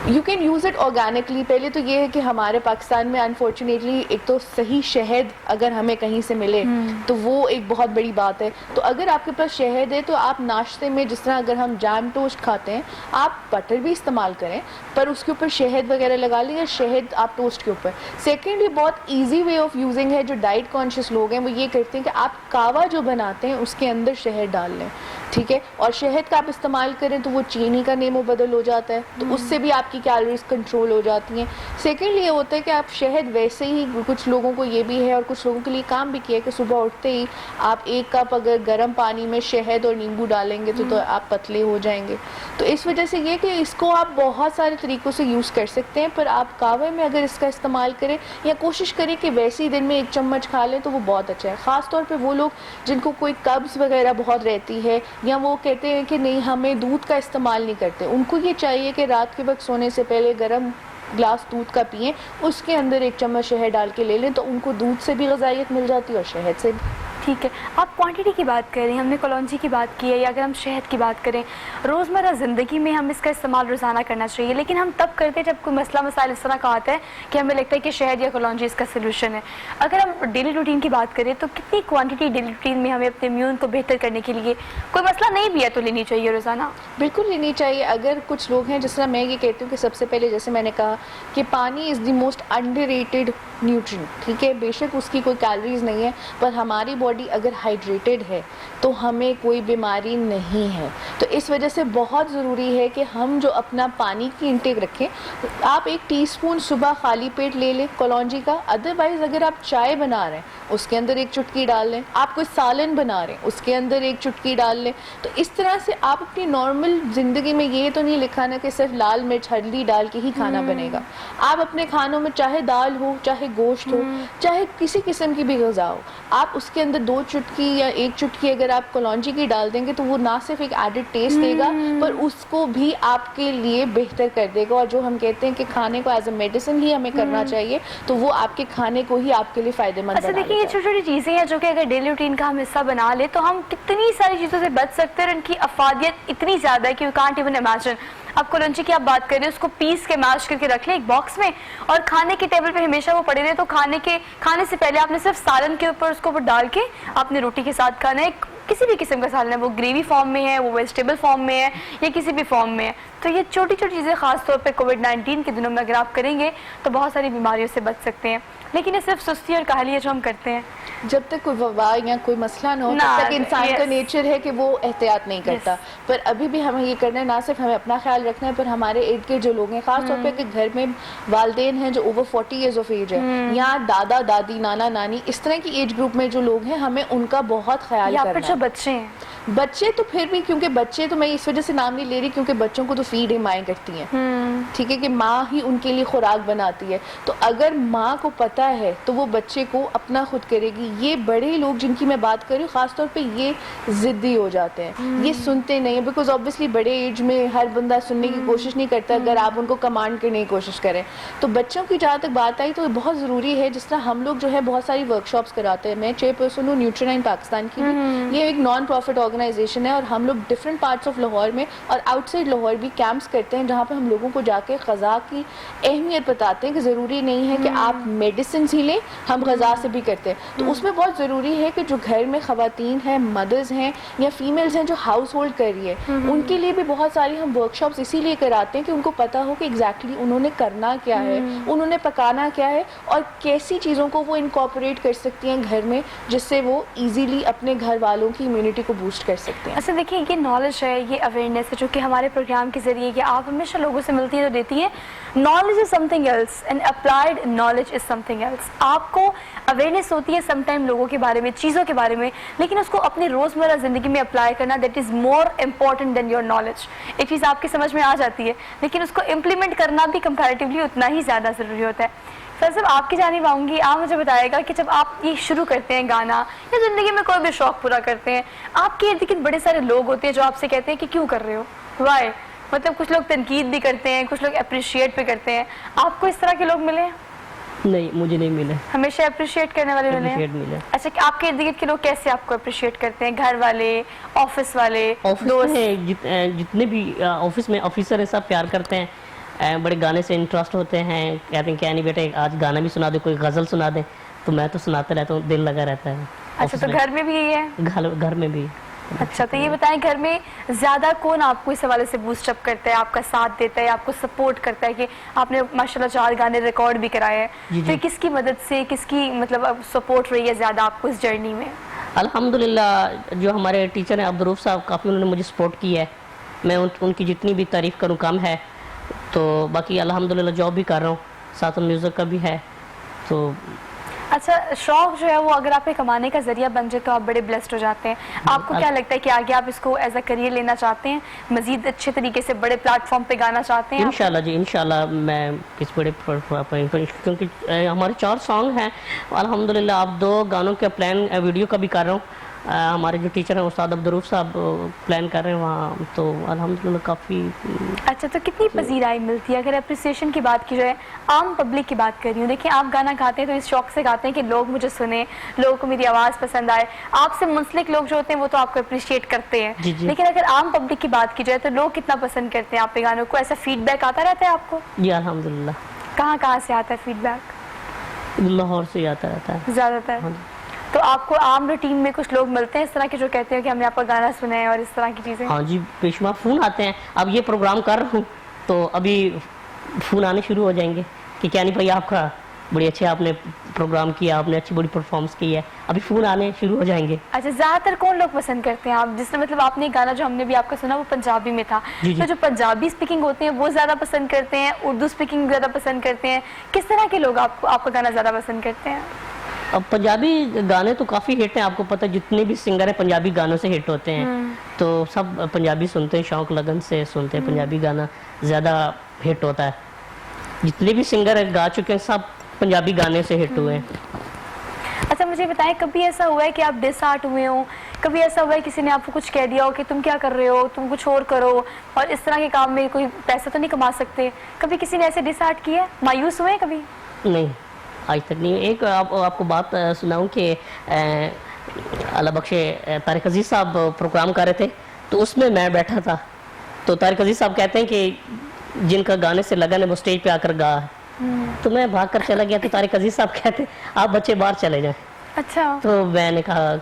You can use it organically. पहले तो ये है कि हमारे पाकिस्तान में अनफॉर्चुनेटली एक तो सही शहद अगर हमें कहीं से मिले तो वो एक बहुत बड़ी बात है। तो अगर आपके पास शहद है तो आप नाश्ते में जिस तरह अगर हम जैम टोस्ट खाते हैं आप बटर भी इस्तेमाल करें, पर उसके ऊपर शहद वगैरह लगा लें या शहद आप टोस्ट के ऊपर। सेकेंडली बहुत ईजी वे ऑफ यूजिंग है, जो डाइट कॉन्शियस लोग हैं वो ये करते हैं कि आप कावा जो बनाते हैं उसके अंदर शहद डाल लें। ठीक है, और शहद का आप इस्तेमाल करें तो वो चीनी का नेमो बदल हो जाता है, तो उससे भी आपकी कैलोरीज कंट्रोल हो जाती हैं। सेकेंडली ये होता है कि आप शहद वैसे ही, कुछ लोगों को ये भी है और कुछ लोगों के लिए काम भी किया है कि सुबह उठते ही आप 1 कप अगर गर्म पानी में शहद और नींबू डालेंगे तो आप पतले हो जाएंगे। तो इस वजह से ये कि इसको आप बहुत सारे तरीक़ों से यूज़ कर सकते हैं, पर आप कावे में अगर इसका इस्तेमाल करें या कोशिश करें कि वैसे ही दिन में 1 चम्मच खा लें तो वो बहुत अच्छा है। ख़ास तौर पर वो लोग जिनको कोई कब्ज़ वगैरह बहुत रहती है या वो कहते हैं कि नहीं हमें दूध का इस्तेमाल नहीं करते, उनको ये चाहिए कि रात के वक्त सोने से पहले गर्म ग्लास दूध का पिएं, उसके अंदर 1 चम्मच शहद डाल के ले लें तो उनको दूध से भी ग़िज़ाइयत मिल जाती है और शहद से भी। ठीक है, आप क्वांटिटी की बात करें, हमने कलौंजी की बात की है या अगर हम शहद की बात करें, रोज़मर्रा ज़िंदगी में हम इसका इस्तेमाल रोज़ाना करना चाहिए, लेकिन हम तब करते हैं जब कोई मसला मसाइल इस तरह का आता है कि हमें लगता है कि शहद या कलौंजी इसका सलूशन है। अगर हम डेली रूटीन की बात करें तो कितनी क्वांटिटी डेली रूटीन में हमें अपने इम्यून को बेहतर करने के लिए, कोई मसला नहीं भी है तो लेनी चाहिए रोज़ाना? बिल्कुल लेनी चाहिए। अगर कुछ लोग हैं, जिस तरह मैं ये कहती हूँ कि सबसे पहले जैसे मैंने कहा कि पानी is the most underrated nutrient. ठीक है, बेशक उसकी कोई कैलोरीज नहीं है, पर हमारी बॉडी अगर हाइड्रेटेड है तो हमें कोई बीमारी नहीं है। तो इस वजह से बहुत ज़रूरी है कि हम जो अपना पानी की इंटेक रखें। आप 1 टीस्पून सुबह खाली पेट ले लें कलौंजी का। अदरवाइज़ अगर आप चाय बना रहे हैं उसके अंदर 1 चुटकी डाल लें, आप कोई सालन बना रहे हैं उसके अंदर 1 चुटकी डाल लें। तो इस तरह से आप अपनी नॉर्मल ज़िंदगी में ये तो नहीं लिखा ना कि सिर्फ लाल मिर्च हल्दी डाल के ही खाना बनेगा। आप अपने खानों में चाहे दाल हो, चाहे गोश्त हो, चाहे किसी किस्म की भी ग़िज़ा हो, आप उसके अंदर 2 चुटकी या 1 चुटकी अगर आप कलौंजी की डाल देंगे तो वो ना सिर्फ एक एडेड टेस्ट देगा पर उसको भी आपके लिए बेहतर कर देगा। और जो हम कहते हैं कि खाने को एज अ मेडिसिन ही हमें करना चाहिए, तो वो आपके खाने को ही आपके लिए फ़ायदेमंद बना देगा। देखिए, ये छोटी छोटी चीज़ें हैं जो कि अगर डेली रूटीन का हम हिस्सा बना ले तो हम कितनी सारी चीज़ों से बच सकते हैं। इनकी अफादियत इतनी ज़्यादा है कि वी कांट इवन इमेजिन। अब कलौंजी की आप बात करें, उसको पीस के मैश करके रख लें एक बॉक्स में और खाने के टेबल पे हमेशा वो पड़े रहे। तो खाने से पहले आपने सिर्फ सालन के ऊपर उसको डाल के आपने रोटी के साथ खाना है। किसी भी किस्म का सालन है, वो ग्रेवी फॉर्म में है, वो वेजिटेबल फॉर्म में है, या किसी भी फॉर्म में है, तो ये छोटी छोटी चीज़ें खास तौर पे कोविड-19 के दिनों में अगर आप करेंगे तो बहुत सारी बीमारियों से बच सकते हैं। लेकिन ये सिर्फ सुस्ती और काहली जो हम करते हैं, जब तक कोई वबा या कोई मसला ना हो ना, तब तक इंसान का yes. नेचर है कि वो एहतियात नहीं करता। पर अभी भी हमें ये करना है, ना सिर्फ हमें अपना ख्याल रखना है, पर हमारे इर्द गिर्द जो लोग हैं, खास तौर पे कि घर में वालदेन हैं जो ओवर 40 ईयर्स ऑफ एज है, या दादा दादी नाना नानी इस तरह की एज ग्रुप में जो लोग हैं, हमें उनका बहुत ख्याल या करना फिर जो है। बच्चे हैं, बच्चे तो फिर भी, क्योंकि बच्चे तो मैं इस वजह से नाम नहीं ले रही क्योंकि बच्चों को तो फीड ही माएँ करती हैं, ठीक है, कि माँ ही उनके लिए खुराक बनाती है। तो अगर माँ को पता है तो वो बच्चे को अपना खुद करेगी। ये बड़े लोग जिनकी मैं बात कर रही हूँ, खासतौर पे ये ज़िद्दी हो जाते हैं, ये सुनते नहीं है, बिकॉज ऑब्वियसली बड़े एज में हर बंदा सुनने की कोशिश नहीं करता अगर आप उनको कमांड करने की कोशिश करें। तो बच्चों की जहाँ तक बात आई तो ये बहुत ज़रूरी है। जिस तरह हम लोग जो है बहुत सारी वर्कशॉप्स कराते हैं, मैं चेयरपर्सन हूँ न्यूट्रीनाइन पाकिस्तान की भी। ये एक नॉन प्रॉफिट ऑर्गेनाइजेशन है और हम लोग डिफरेंट पार्ट्स ऑफ लाहौर में और आउटसाइड लाहौर भी कैंप्स करते हैं, जहाँ पे हम लोगों को जाके ग़ज़ा की अहमियत बताते हैं कि ज़रूरी नहीं है कि आप मेडिसिन ही लें, हम ग़ज़ा से भी करते हैं। तो उसमें बहुत ज़रूरी है कि जो घर में ख़वातीन हैं, मदर्स हैं या फीमेल्स हैं जो हाउस होल्ड कर रही है, उनके लिए भी बहुत सारी हम वर्कशॉप्स इसीलिए कराते हैं कि उनको पता हो कि एग्जैक्टली उन्होंने करना क्या है, उन्होंने पकाना क्या है और कैसी चीज़ों को वो इनकॉर्पोरेट कर सकती हैं घर में, जिससे वो ईजीली अपने घर वालों की इम्यूनिटी को बूस्ट कर सकते हैं। अच्छा देखिए, ये नॉलेज है, ये अवेयरनेस है जो कि हमारे प्रोग्राम के ज़रिए कि आप हमेशा लोगों से मिलती है तो देती है। Knowledge is something else and applied knowledge is something else. आपको अवेयरनेस होती है समटाइम लोगों के बारे में, चीज़ों के बारे में, लेकिन उसको अपनी रोज़मर्रा ज़िंदगी में अप्लाई करना, that is more important than your knowledge. एक चीज़ आपकी समझ में आ जाती है, लेकिन उसको इम्प्लीमेंट करना भी कंपैरेटिवली उतना ही ज़्यादा ज़रूरी होता है। सर साहब, आपकी जानिब आऊँगी, आप मुझे बताइएगा कि जब आप ये शुरू करते हैं गाना या ज़िंदगी में कोई भी शौक़ पूरा करते हैं, आपके इर्द गिर्द बड़े सारे लोग होते हैं जो आपसे कहते हैं कि क्यों कर रहे हो, वाई, मतलब कुछ लोग तनकीद भी करते हैं, कुछ लोग अप्रिशिएट भी करते हैं। आपको इस तरह के लोग मिले हैं? नहीं, मुझे नहीं मिले। हमेशा अप्रिशिएट करने वाले मिले हैं? मिले। अच्छा, कि आपके इर्द गिर्द के लोग कैसे आपको अप्रिशिएट करते हैं? घर वाले, ऑफिस वाले, ऑफिस में जितने भी ऑफिस में ऑफिसर हैं सब प्यार करते हैं, बड़े गाने से इंटरेस्ट होते हैं, कहते हैं क्या नहीं बेटे आज गाना भी सुना दे, कोई गज़ल सुना दे, तो मैं तो सुनाते रहता हूँ, दिल लगा रहता है। अच्छा, तो घर में भी यही है? घर में भी। अच्छा, तो ये बताएं, घर में ज़्यादा कौन आपको इस हवाले से बूस्टअप करता है, आपका साथ देता है, आपको सपोर्ट करता है? कि आपने माशाल्लाह 4 गाने रिकॉर्ड भी कराए हैं, तो किसकी मदद से, किसकी मतलब सपोर्ट रही है ज़्यादा आपको इस जर्नी में? अल्हम्दुलिल्लाह, जो हमारे टीचर हैं अब्दुर्रऊफ साहब, काफ़ी उन्होंने मुझे सपोर्ट की है। मैं उनकी जितनी भी तारीफ़ करूँ कम है। तो बाकी अल्हम्दुलिल्लाह जॉब भी कर रहा हूँ, साथ में म्यूज़िक का भी है। तो अच्छा, शौक जो है वो अगर आपके कमाने का जरिया बन जाए तो आप बड़े ब्लेस्ड हो जाते हैं। आपको क्या लगता है कि आगे आप इसको एज अ करियर लेना चाहते हैं, मजीद अच्छे तरीके से बड़े प्लेटफॉर्म पे गाना चाहते हैं? इंशाल्लाह जी, इंशाल्लाह मैं किस बड़े प्लेटफॉर्म पर, क्योंकि हमारे 4 सॉन्ग हैं अल्हम्दुलिल्लाह। अब 2 गानों का प्लान वीडियो का भी कर रहा हूँ। हमारे जो टीचर हैं उस्ताद अब्दुर्रऊफ साहब प्लान कर रहे हैं वहाँ, तो अल्हम्दुलिल्लाह काफ़ी। अच्छा, तो कितनी पजीराई मिलती है? अगर अप्रिसिएशन की बात की जाए, आम पब्लिक की बात कर रही हूँ, देखिए आप गाना गाते हैं तो इस शौक से गाते हैं कि लोग मुझे सुने, लोगों को मेरी आवाज़ पसंद आए। आपसे मुंसलिक लोग जो होते हैं वो तो आपको अप्रिशिएट करते हैं, लेकिन अगर आम पब्लिक की बात की जाए तो लोग कितना पसंद करते हैं आपके गानों को? ऐसा फीडबैक आता रहता है आपको? जी अल्हम्दुलिल्लाह। कहाँ से आता है फीडबैक? लाहौर से आता रहता है ज़्यादातर। तो आपको आम रूटीन में कुछ लोग मिलते हैं इस तरह के जो कहते हैं कि हमने आपका गाना सुना है और इस तरह की चीज़ें? हाँ जी, बेशुमार फ़ोन आते हैं। अब ये प्रोग्राम कर रहा हूँ तो अभी फ़ोन आने शुरू हो जाएंगे कि क्या नहीं भाई आपका बड़ी अच्छे आपने प्रोग्राम किया, आपने अच्छी बड़ी परफॉर्मेंस की है, अभी फ़ोन आने शुरू हो जाएंगे। अच्छा, ज़्यादातर कौन लोग पसंद करते हैं आप, जिससे मतलब आपने गाना जो हमने भी आपका सुना वो पंजाबी में था, तो जो पंजाबी स्पीकिंग होते हैं वो ज़्यादा पसंद करते हैं, उर्दू स्पीकिंग ज़्यादा पसंद करते हैं, किस तरह के लोग आपका गाना ज़्यादा पसंद करते हैं? अब पंजाबी गाने तो काफ़ी हिट हैं, आपको पता है जितने भी सिंगर हैं पंजाबी गानों से हिट होते हैं, तो सब पंजाबी सुनते हैं, शौक लगन से सुनते हैं, पंजाबी गाना ज़्यादा हिट होता है। जितने भी सिंगर गा चुके हैं सब पंजाबी गाने से हिट हुए हैं। अच्छा, मुझे बताएं, कभी ऐसा हुआ है कि आप डिसहार्ट हुए हो? कभी ऐसा हुआ है किसी ने आपको कुछ कह दिया हो कि तुम क्या कर रहे हो, तुम कुछ और करो और इस तरह के काम में कोई पैसा तो नहीं कमा सकते? कभी किसी ने ऐसे डिसहार्ट किया, मायूस हुए कभी? नहीं, आज तक नहीं। एक आपको बात सुनाऊं कि अल्लाह बख्शे तारिक अजीज़ साहब प्रोग्राम कर रहे थे, तो उसमें मैं बैठा था, तो तारिक अजीज़ साहब कहते हैं कि जिनका गाने से लगन है वो स्टेज पे आकर गा, तो मैं भाग कर चला गया, तो तारिक अजीज़ साहब कहते आप बच्चे बाहर चले जाएं। अच्छा। तो मैंने कहा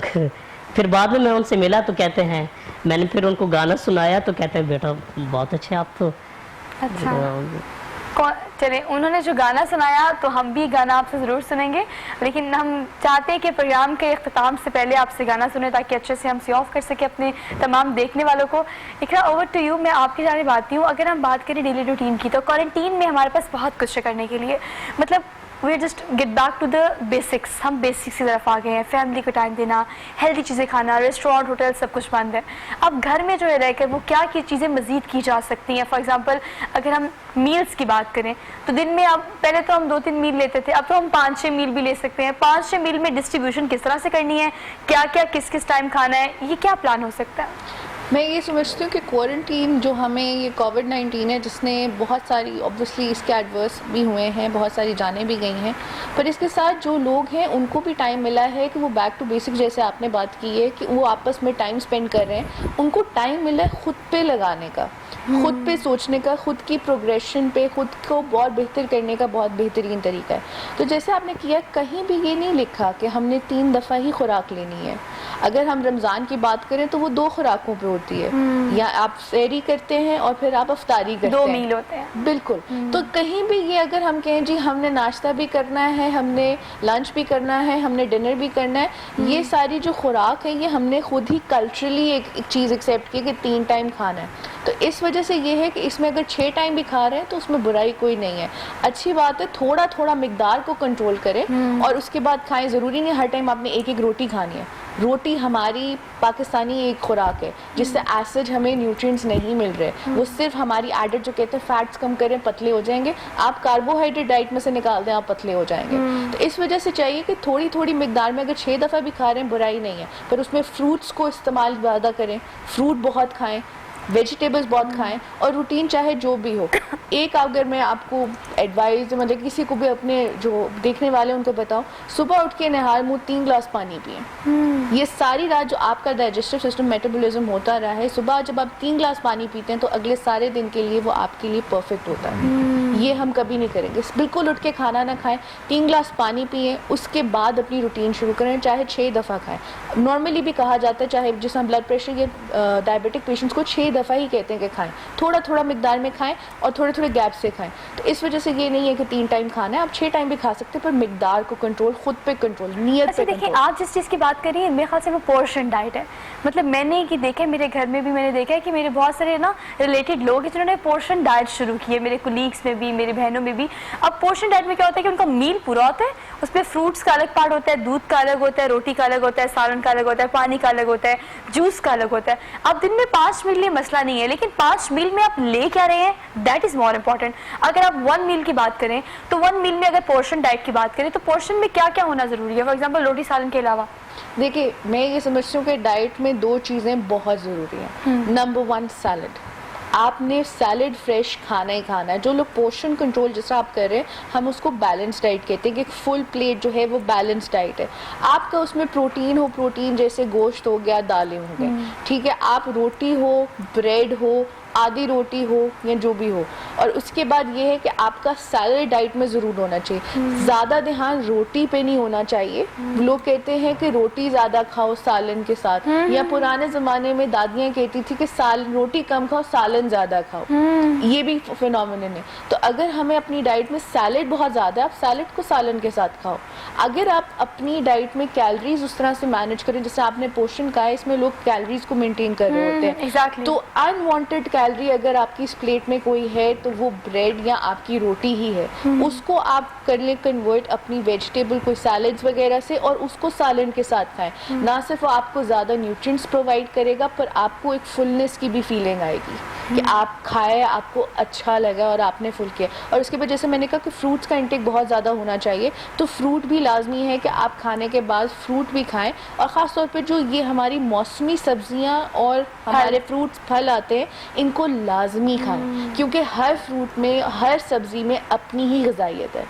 फिर बाद में मैं उनसे मिला तो कहते हैं, मैंने फिर उनको गाना सुनाया तो कहते हैं बेटा बहुत अच्छे आप तो। अच्छा चले, उन्होंने जो गाना सुनाया तो हम भी गाना आपसे ज़रूर सुनेंगे, लेकिन हम चाहते हैं कि प्रोग्राम के इख्तिताम से पहले आपसे गाना सुने ताकि अच्छे से हम सी ऑफ कर सके अपने तमाम देखने वालों को। इकरा ओवर टू यू, मैं आपके साथ बात हूँ। अगर हम बात करें डेली रूटीन की तो क्वारंटीन में हमारे पास बहुत कुछ है करने के लिए, मतलब we just get back to the basics. हम बेसिक्स की तरफ आ गए हैं, फैमिली को टाइम देना, हेल्दी चीज़ें खाना, रेस्टोरेंट होटल सब कुछ बंद है। अब घर में जो है रहकर वो क्या क्या चीज़ें मज़ीद की जा सकती हैं। फॉर एग्जांपल अगर हम मील्स की बात करें तो दिन में अब पहले तो हम 2-3 मील लेते थे, अब तो हम 5-6 मील भी ले सकते हैं। 5-6 मील में डिस्ट्रीब्यूशन किस तरह से करनी है, क्या क्या किस किस टाइम खाना है, ये क्या प्लान हो सकता है? मैं ये समझती हूँ कि क्वारंटीन जो हमें ये कोविड-19 है जिसने बहुत सारी ऑब्वियसली इसके एडवर्स भी हुए हैं, बहुत सारी जानें भी गई हैं, पर इसके साथ जो लोग हैं उनको भी टाइम मिला है कि वो बैक टू बेसिक जैसे आपने बात की है कि वो आपस में टाइम स्पेंड कर रहे हैं। उनको टाइम मिला है खुद पे लगाने का, खुद पे सोचने का, खुद की प्रोग्रेशन पे, खुद को बहुत बेहतर करने का बहुत बेहतरीन तरीका है। तो जैसे आपने किया, कहीं भी ये नहीं लिखा कि हमने 3 दफ़ा ही खुराक लेनी है। अगर हम रमज़ान की बात करें तो वो 2 खुराकों पे होती है, या आप सहरी करते हैं और फिर आप अफ्तारी करते हैं, 2 मील होते हैं। बिल्कुल। तो कहीं भी ये अगर हम कहें जी हमने नाश्ता भी करना है, हमने लंच भी करना है, हमने डिनर भी करना है, ये सारी जो खुराक है ये हमने खुद ही कल्चरली एक चीज़ एक्सेप्ट की कि 3 टाइम खाना है। तो इस वजह से ये है कि इसमें अगर 6 टाइम भी खा रहे हैं तो उसमें बुराई कोई नहीं है, अच्छी बात है। थोड़ा थोड़ा मिकदार को कंट्रोल करें और उसके बाद खाएं। ज़रूरी नहीं हर टाइम आपने एक रोटी खानी है। रोटी हमारी पाकिस्तानी एक खुराक है जिससे एसिड हमें न्यूट्रिएंट्स नहीं मिल रहे, वो सिर्फ हमारी एडेड जो कहते हैं फैट्स कम करें पतले हो जाएंगे। आप कार्बोहाइड्रेट डाइट में से निकाल दें आप पतले हो जाएंगे। तो इस वजह से चाहिए कि थोड़ी थोड़ी मिकदार में, अगर 6 दफ़ा भी खा रहे हैं बुराई नहीं है, पर उसमें फ्रूट्स को इस्तेमाल ज़्यादा करें, फ्रूट बहुत खाएं, वेजिटेबल्स बहुत खाएं, और रूटीन चाहे जो भी हो। एक अगर मैं आपको एडवाइस मतलब किसी को भी अपने जो देखने वाले उनको बताऊं, सुबह उठ के नहार मुँह 3 ग्लास पानी पिए। ये सारी रात जो आपका डाइजेस्टिव सिस्टम मेटाबॉलिज्म होता रहा है, सुबह जब आप 3 ग्लास पानी पीते हैं तो अगले सारे दिन के लिए वो आपके लिए परफेक्ट होता है। ये हम कभी नहीं करेंगे। बिल्कुल उठ के खाना ना खाएं, 3 ग्लास पानी पिए, उसके बाद अपनी रूटीन शुरू करें, चाहे 6 दफ़ा खाएं। नॉर्मली भी कहा जाता है, चाहे जिस ब्लड प्रेशर या डायबिटिक पेशेंट्स को 6 दफ़ा ही कहते हैं कि खाएं, थोड़ा थोड़ा मिकदार में खाएं और थोड़े थोड़े गैप से खाएं। तो इस वजह से ये नहीं है कि 3 टाइम खाना है, आप 6 टाइम भी खा सकते हैं, पर मिकदार को कंट्रोल, खुद पे कंट्रोल, नियत पे देखिए कंट्रोल। आप जिस चीज़ की बात कर रही हैं मेरे ख्याल से वो पोर्शन डाइट है। मतलब मैंने कि देखा है, मेरे घर में भी मैंने देखा है कि मेरे बहुत सारे ना रिलेटेड लोग हैं जिन्होंने पोर्शन डाइट शुरू की है, मेरे कोलीग्स में भी, मेरी बहनों में भी। अब पोर्शन डाइट में क्या होता है कि उनका मील पूरा होता है, उसमें फ्रूट्स का अलग पार्ट होता है, दूध का अलग होता है, रोटी का अलग होता है, सालन का अलग होता है, पानी का अलग होता है, जूस का अलग होता है। अब दिन में 5 मील लिए मसला नहीं है, लेकिन 5 मील में आप ले क्या रहे हैं, दैट इज मोर इम्पॉर्टेंट। अगर आप 1 मील की बात करें तो 1 मील में अगर पोर्शन डाइट की बात करें तो पोर्शन में क्या क्या होना जरूरी है? फॉर एग्जांपल रोटी सालन के अलावा देखिए, मैं ये समझती हूँ कि डाइट में 2 चीज़ें बहुत ज़रूरी हैं। Number 1 salad. आपने सैलड फ्रेश खाना ही खाना है। जो लोग पोर्शन कंट्रोल जैसा आप कर रहे हैं, हम उसको बैलेंस डाइट कहते हैं कि एक फुल प्लेट जो है वो बैलेंस डाइट है। आपका उसमें प्रोटीन हो, प्रोटीन जैसे गोश्त हो गया, दालें हो गए, ठीक है। आप रोटी हो, ब्रेड हो, आधी रोटी हो या जो भी हो, और उसके बाद ये है कि आपका सैलड डाइट में ज़रूर होना चाहिए। ज़्यादा ध्यान रोटी पे नहीं होना चाहिए। लोग कहते हैं कि रोटी ज़्यादा खाओ सालन के साथ, या पुराने ज़माने में दादियाँ कहती थी कि रोटी कम खाओ सालन ज़्यादा खाओ, ये भी फिनोमिनन है। तो अगर हमें अपनी डाइट में सैलड बहुत ज़्यादा है, आप सैलड को सालन के साथ खाओ। अगर आप अपनी डाइट में कैलोरीज उस तरह से मैनेज करें जैसे आपने पोर्शन कहा है, इसमें लोग कैलोरीज को मेंटेन कर रहे होते हैं। exactly. तो अनवांटेड कैलोरी अगर आपकी इस प्लेट में कोई है तो वो ब्रेड या आपकी रोटी ही है। उसको आप कर ले कन्वर्ट अपनी वेजिटेबल कोई सैलड्स वगैरह से, और उसको सालन के साथ खाएं। ना सिर्फ आपको ज़्यादा न्यूट्रिएंट्स प्रोवाइड करेगा, पर आपको एक फुलनेस की भी फीलिंग आएगी कि आप खाए, आपको अच्छा लगा और आपने फुल किया। और उसके बाद जैसे मैंने कहा कि फ्रूट्स का इंटेक बहुत ज़्यादा होना चाहिए, तो फ्रूट भी लाजमी है कि आप खाने के बाद फ्रूट भी खाएं। और ख़ास तौर पे जो ये हमारी मौसमी सब्जियां और हमारे फ्रूट्स फल आते हैं, इनको लाजमी खाएं, क्योंकि हर फ्रूट में, हर सब्जी में अपनी ही ग़िज़ाइयत है।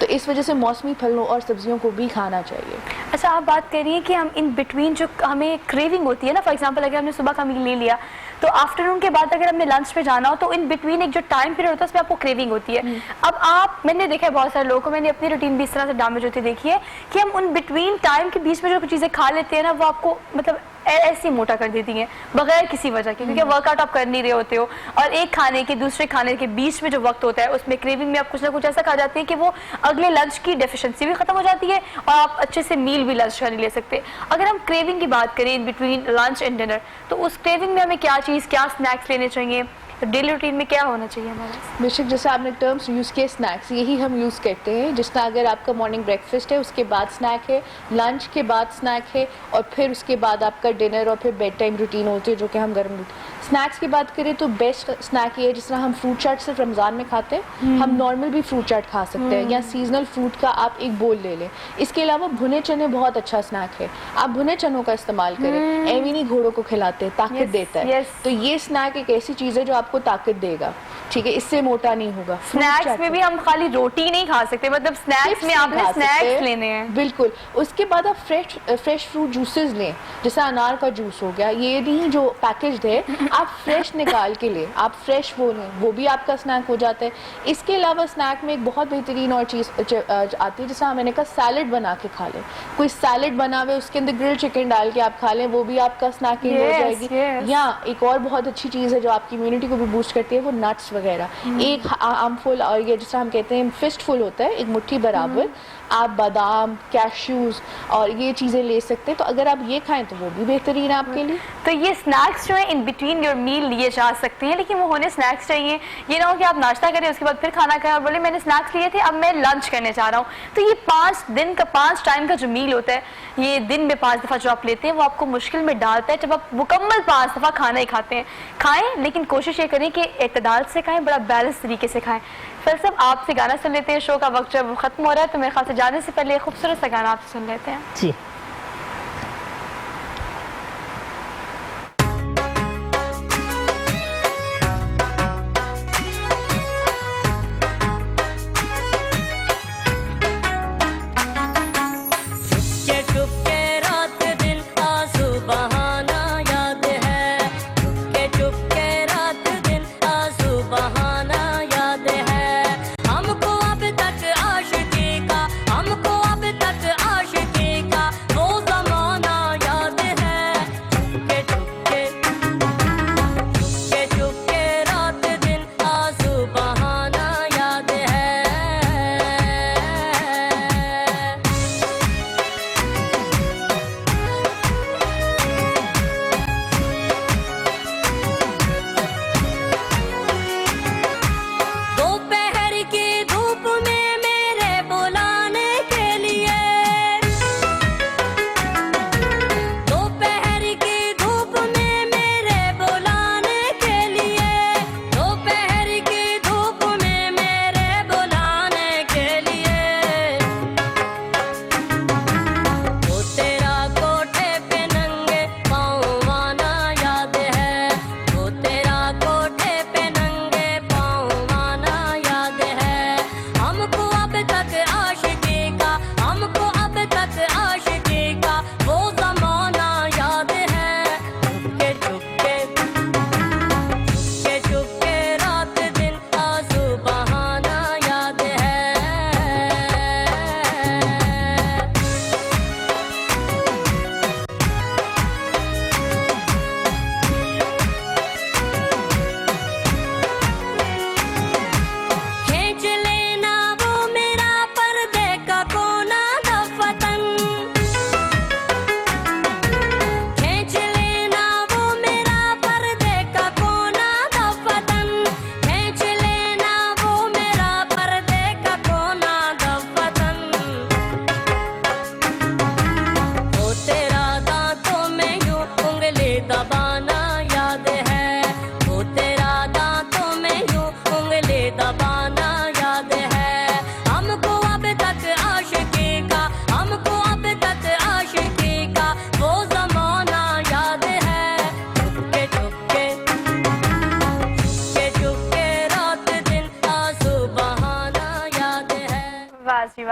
तो इस वजह से मौसमी फलों और सब्जियों को भी खाना चाहिए। अच्छा, आप बात करिए कि हम इन बिटवीन जो हमें क्रेविंग होती है ना, फॉर एग्जांपल अगर हमने सुबह का मील ले लिया तो आफ्टरनून के बाद अगर हमने लंच पे जाना हो तो इन बिटवीन एक जो टाइम पीरियड होता है उसमें आपको क्रेविंग होती है। अब आप, मैंने देखा है बहुत सारे लोगों को, मैंने अपनी रूटीन भी इस तरह से डैमेज होती देखी है कि हम उन बिटवीन टाइम के बीच में जो चीज़ें खा लेते हैं ना, वो आपको मतलब ऐसी मोटा कर देती हैं बगैर किसी वजह के, क्योंकि वर्कआउट आप कर नहीं रहे होते हो और एक खाने के दूसरे खाने के बीच में जो वक्त होता है उसमें क्रेविंग में आप कुछ ना कुछ ऐसा खा जाते हैं कि वो अगले लंच की डेफिशिएंसी भी खत्म हो जाती है और आप अच्छे से मील भी लंच का नहीं ले सकते। अगर हम क्रेविंग की बात करें in between lunch and dinner, तो उस क्रेविंग में हमें क्या चीज़, क्या स्नैक्स लेने चाहिए, तो डेली रूटीन में क्या होना चाहिए हमारा? बेशक जैसे आपने टर्म्स यूज़ किए स्नैक्स, यही हम यूज़ करते हैं। जिस तरह अगर आपका मॉर्निंग ब्रेकफास्ट है, उसके बाद स्नैक है, लंच के बाद स्नैक है, और फिर उसके बाद आपका डिनर और फिर बेड टाइम रूटीन होती है जो कि हम गर्म स्नैक्स की बात करें तो बेस्ट स्नैक ये है, जिस तरह हम फ्रूट चाट सिर्फ रमज़ान में खाते हैं, हम नॉर्मल भी फ्रूट चाट खा सकते हैं, या सीजनल फ्रूट का आप एक बोल ले लें। इसके अलावा भुने चने बहुत अच्छा स्नैक है, आप भुने चनों का इस्तेमाल करें। एविनी घोड़ों को खिलाते हैं, ताकत देता है। तो ये स्नैक एक ऐसी चीज़ है जो आपको ताकत देगा, ठीक है, इससे मोटा नहीं होगा। स्नैक्स में भी हम खाली रोटी नहीं खा सकते, मतलब स्नैक्स में आपने स्नैक्स लेने हैं। बिल्कुल। उसके बाद आप फ्रेश फ्रूट जूसेस लें, जैसे अनार का जूस हो गया, ये नहीं जो पैकेज्ड है, आप फ्रेश निकाल के लें, आप फ्रेश वो लें, वो भी आपका स्नैक हो जाता है। इसके अलावा स्नैक में एक बहुत बेहतरीन और चीज़ आती है, जैसे मैंने कहा सैलड बना के खा लें। कोई सैलड बना हुए उसके अंदर ग्रिल्ड चिकन डाल के आप खा लें, वो भी आपका स्नैकिंग हो जाएगी। या एक और बहुत अच्छी चीज़ है जो आपकी इम्यूनिटी को भी बूस्ट करती है, वो नट्स वगैरह। एक आर्मफुल, और ये जिसे हम कहते हैं फिस्ट फुल होता है, एक मुट्ठी बराबर, आप बादाम, कैश्यूज और ये चीज़ें ले सकते हैं। तो अगर आप ये खाएं तो वो भी बेहतरीन है आपके लिए। तो ये स्नैक्स जो है इन बिटवीन योर मील लिए जा सकते हैं, लेकिन वो होने स्नैक्स चाहिए। ये ना हो कि आप नाश्ता करें उसके बाद फिर खाना खाएं और बोले मैंने स्नैक्स लिए थे अब मैं लंच करने जा रहा हूँ। तो ये 5 टाइम का जो मील होता है, ये दिन में 5 दफ़ा जो आप लेते हैं, वो आपको मुश्किल में डालता है जब आप मुकम्मल 5 दफ़ा खाना ही खाते हैं। खाएं, लेकिन कोशिश ये करें कि इत्तेदाल से खाएं, बड़ा बैलेंस तरीके से खाएं। फिर सब आपसे गाना सुन लेते हैं, शो का वक्त जब खत्म हो रहा है, तो मेरे ख्याल से जाने से पहले खूबसूरत सा गाना आपसे सुन लेते हैं। जी।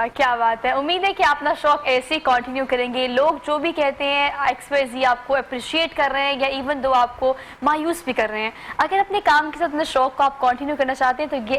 माशाल्लाह, क्या बात है। उम्मीद है कि आप अपना शौक ऐसे ही कंटिन्यू करेंगे। लोग जो भी कहते हैं XYZ आपको अप्रिशिएट कर रहे हैं या इवन दो आपको मायूस भी कर रहे हैं, अगर अपने काम के साथ अपने शौक को आप कंटिन्यू करना चाहते हैं तो ये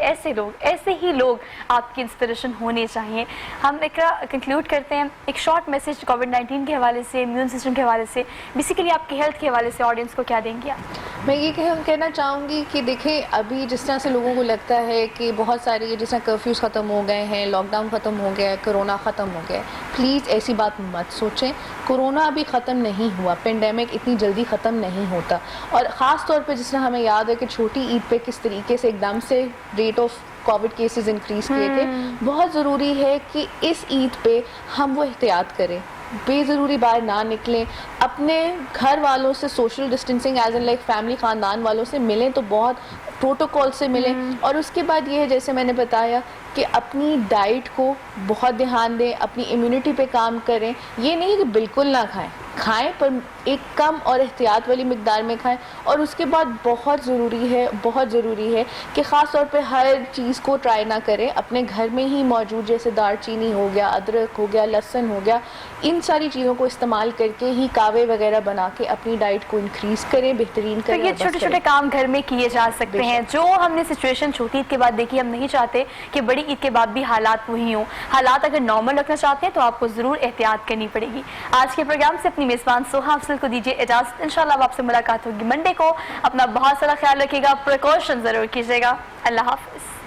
ऐसे ही लोग आपकी इंस्पिरेशन होने चाहिए। हम एक कंक्लूड करते हैं एक शॉर्ट मैसेज कोविड-19 के हवाले से, इम्यून सिस्टम के हवाले से, बेसिकली आपकी हेल्थ के हवाले से ऑडियंस को क्या देंगे आप? मैं ये कहना चाहूँगी कि देखें, अभी जिस तरह से लोगों को लगता है कि बहुत सारे जिस तरह कर्फ्यूज़ ख़त्म हो गए हैं, लॉकडाउन ख़त्म हो गया है, कोरोना ख़त्म हो गया है, प्लीज़ ऐसी बात मत सोचें। कोरोना अभी ख़त्म नहीं हुआ, पेंडेमिक इतनी जल्दी ख़त्म नहीं होता। और ख़ास तौर पे जिस तरह हमें याद है कि छोटी ईद पे किस तरीके से एकदम से rate of Covid cases increase किए थे, बहुत ज़रूरी है कि इस ईद पे हम वो एहतियात करें, बेज़रूरी बाहर ना निकलें, अपने घर वालों से social distancing as an like family ख़ानदान वालों से मिलें तो बहुत प्रोटोकॉल से मिलें। और उसके बाद ये है, जैसे मैंने बताया, कि अपनी डाइट को बहुत ध्यान दें, अपनी इम्यूनिटी पे काम करें। ये नहीं कि बिल्कुल ना खाएं पर एक कम और एहतियात वाली मिकदार में खाएं। और उसके बाद बहुत ज़रूरी है कि ख़ास तौर पे हर चीज़ को ट्राई ना करें, अपने घर में ही मौजूद जैसे दालचीनी हो गया, अदरक हो गया, लहसुन हो गया, इन सारी चीज़ों को इस्तेमाल करके ही कावे वगैरह बना के अपनी डाइट को इंक्रीज़ करें, बेहतरीन तो करें। ये छोटे छोटे काम घर में किए जा सकते हैं। जो हमने सिचुएशन छोटी ईद के बाद देखी, हम नहीं चाहते कि बड़ी ईद के बाद भी हालात वही हों। हालात अगर नॉर्मल रखना चाहते हैं तो आपको ज़रूर एहतियात करनी पड़ेगी। आज के प्रोग्राम से अपनी मेज़बान सोहा अफजल को दीजिए इजाज़त। इंशाल्लाह अब आपसे मुलाकात होगी मंडे को। अपना बहुत सारा ख्याल रखिएगा, प्रिकॉशन ज़रूर कीजिएगा। अल्लाह हाफ़िज़।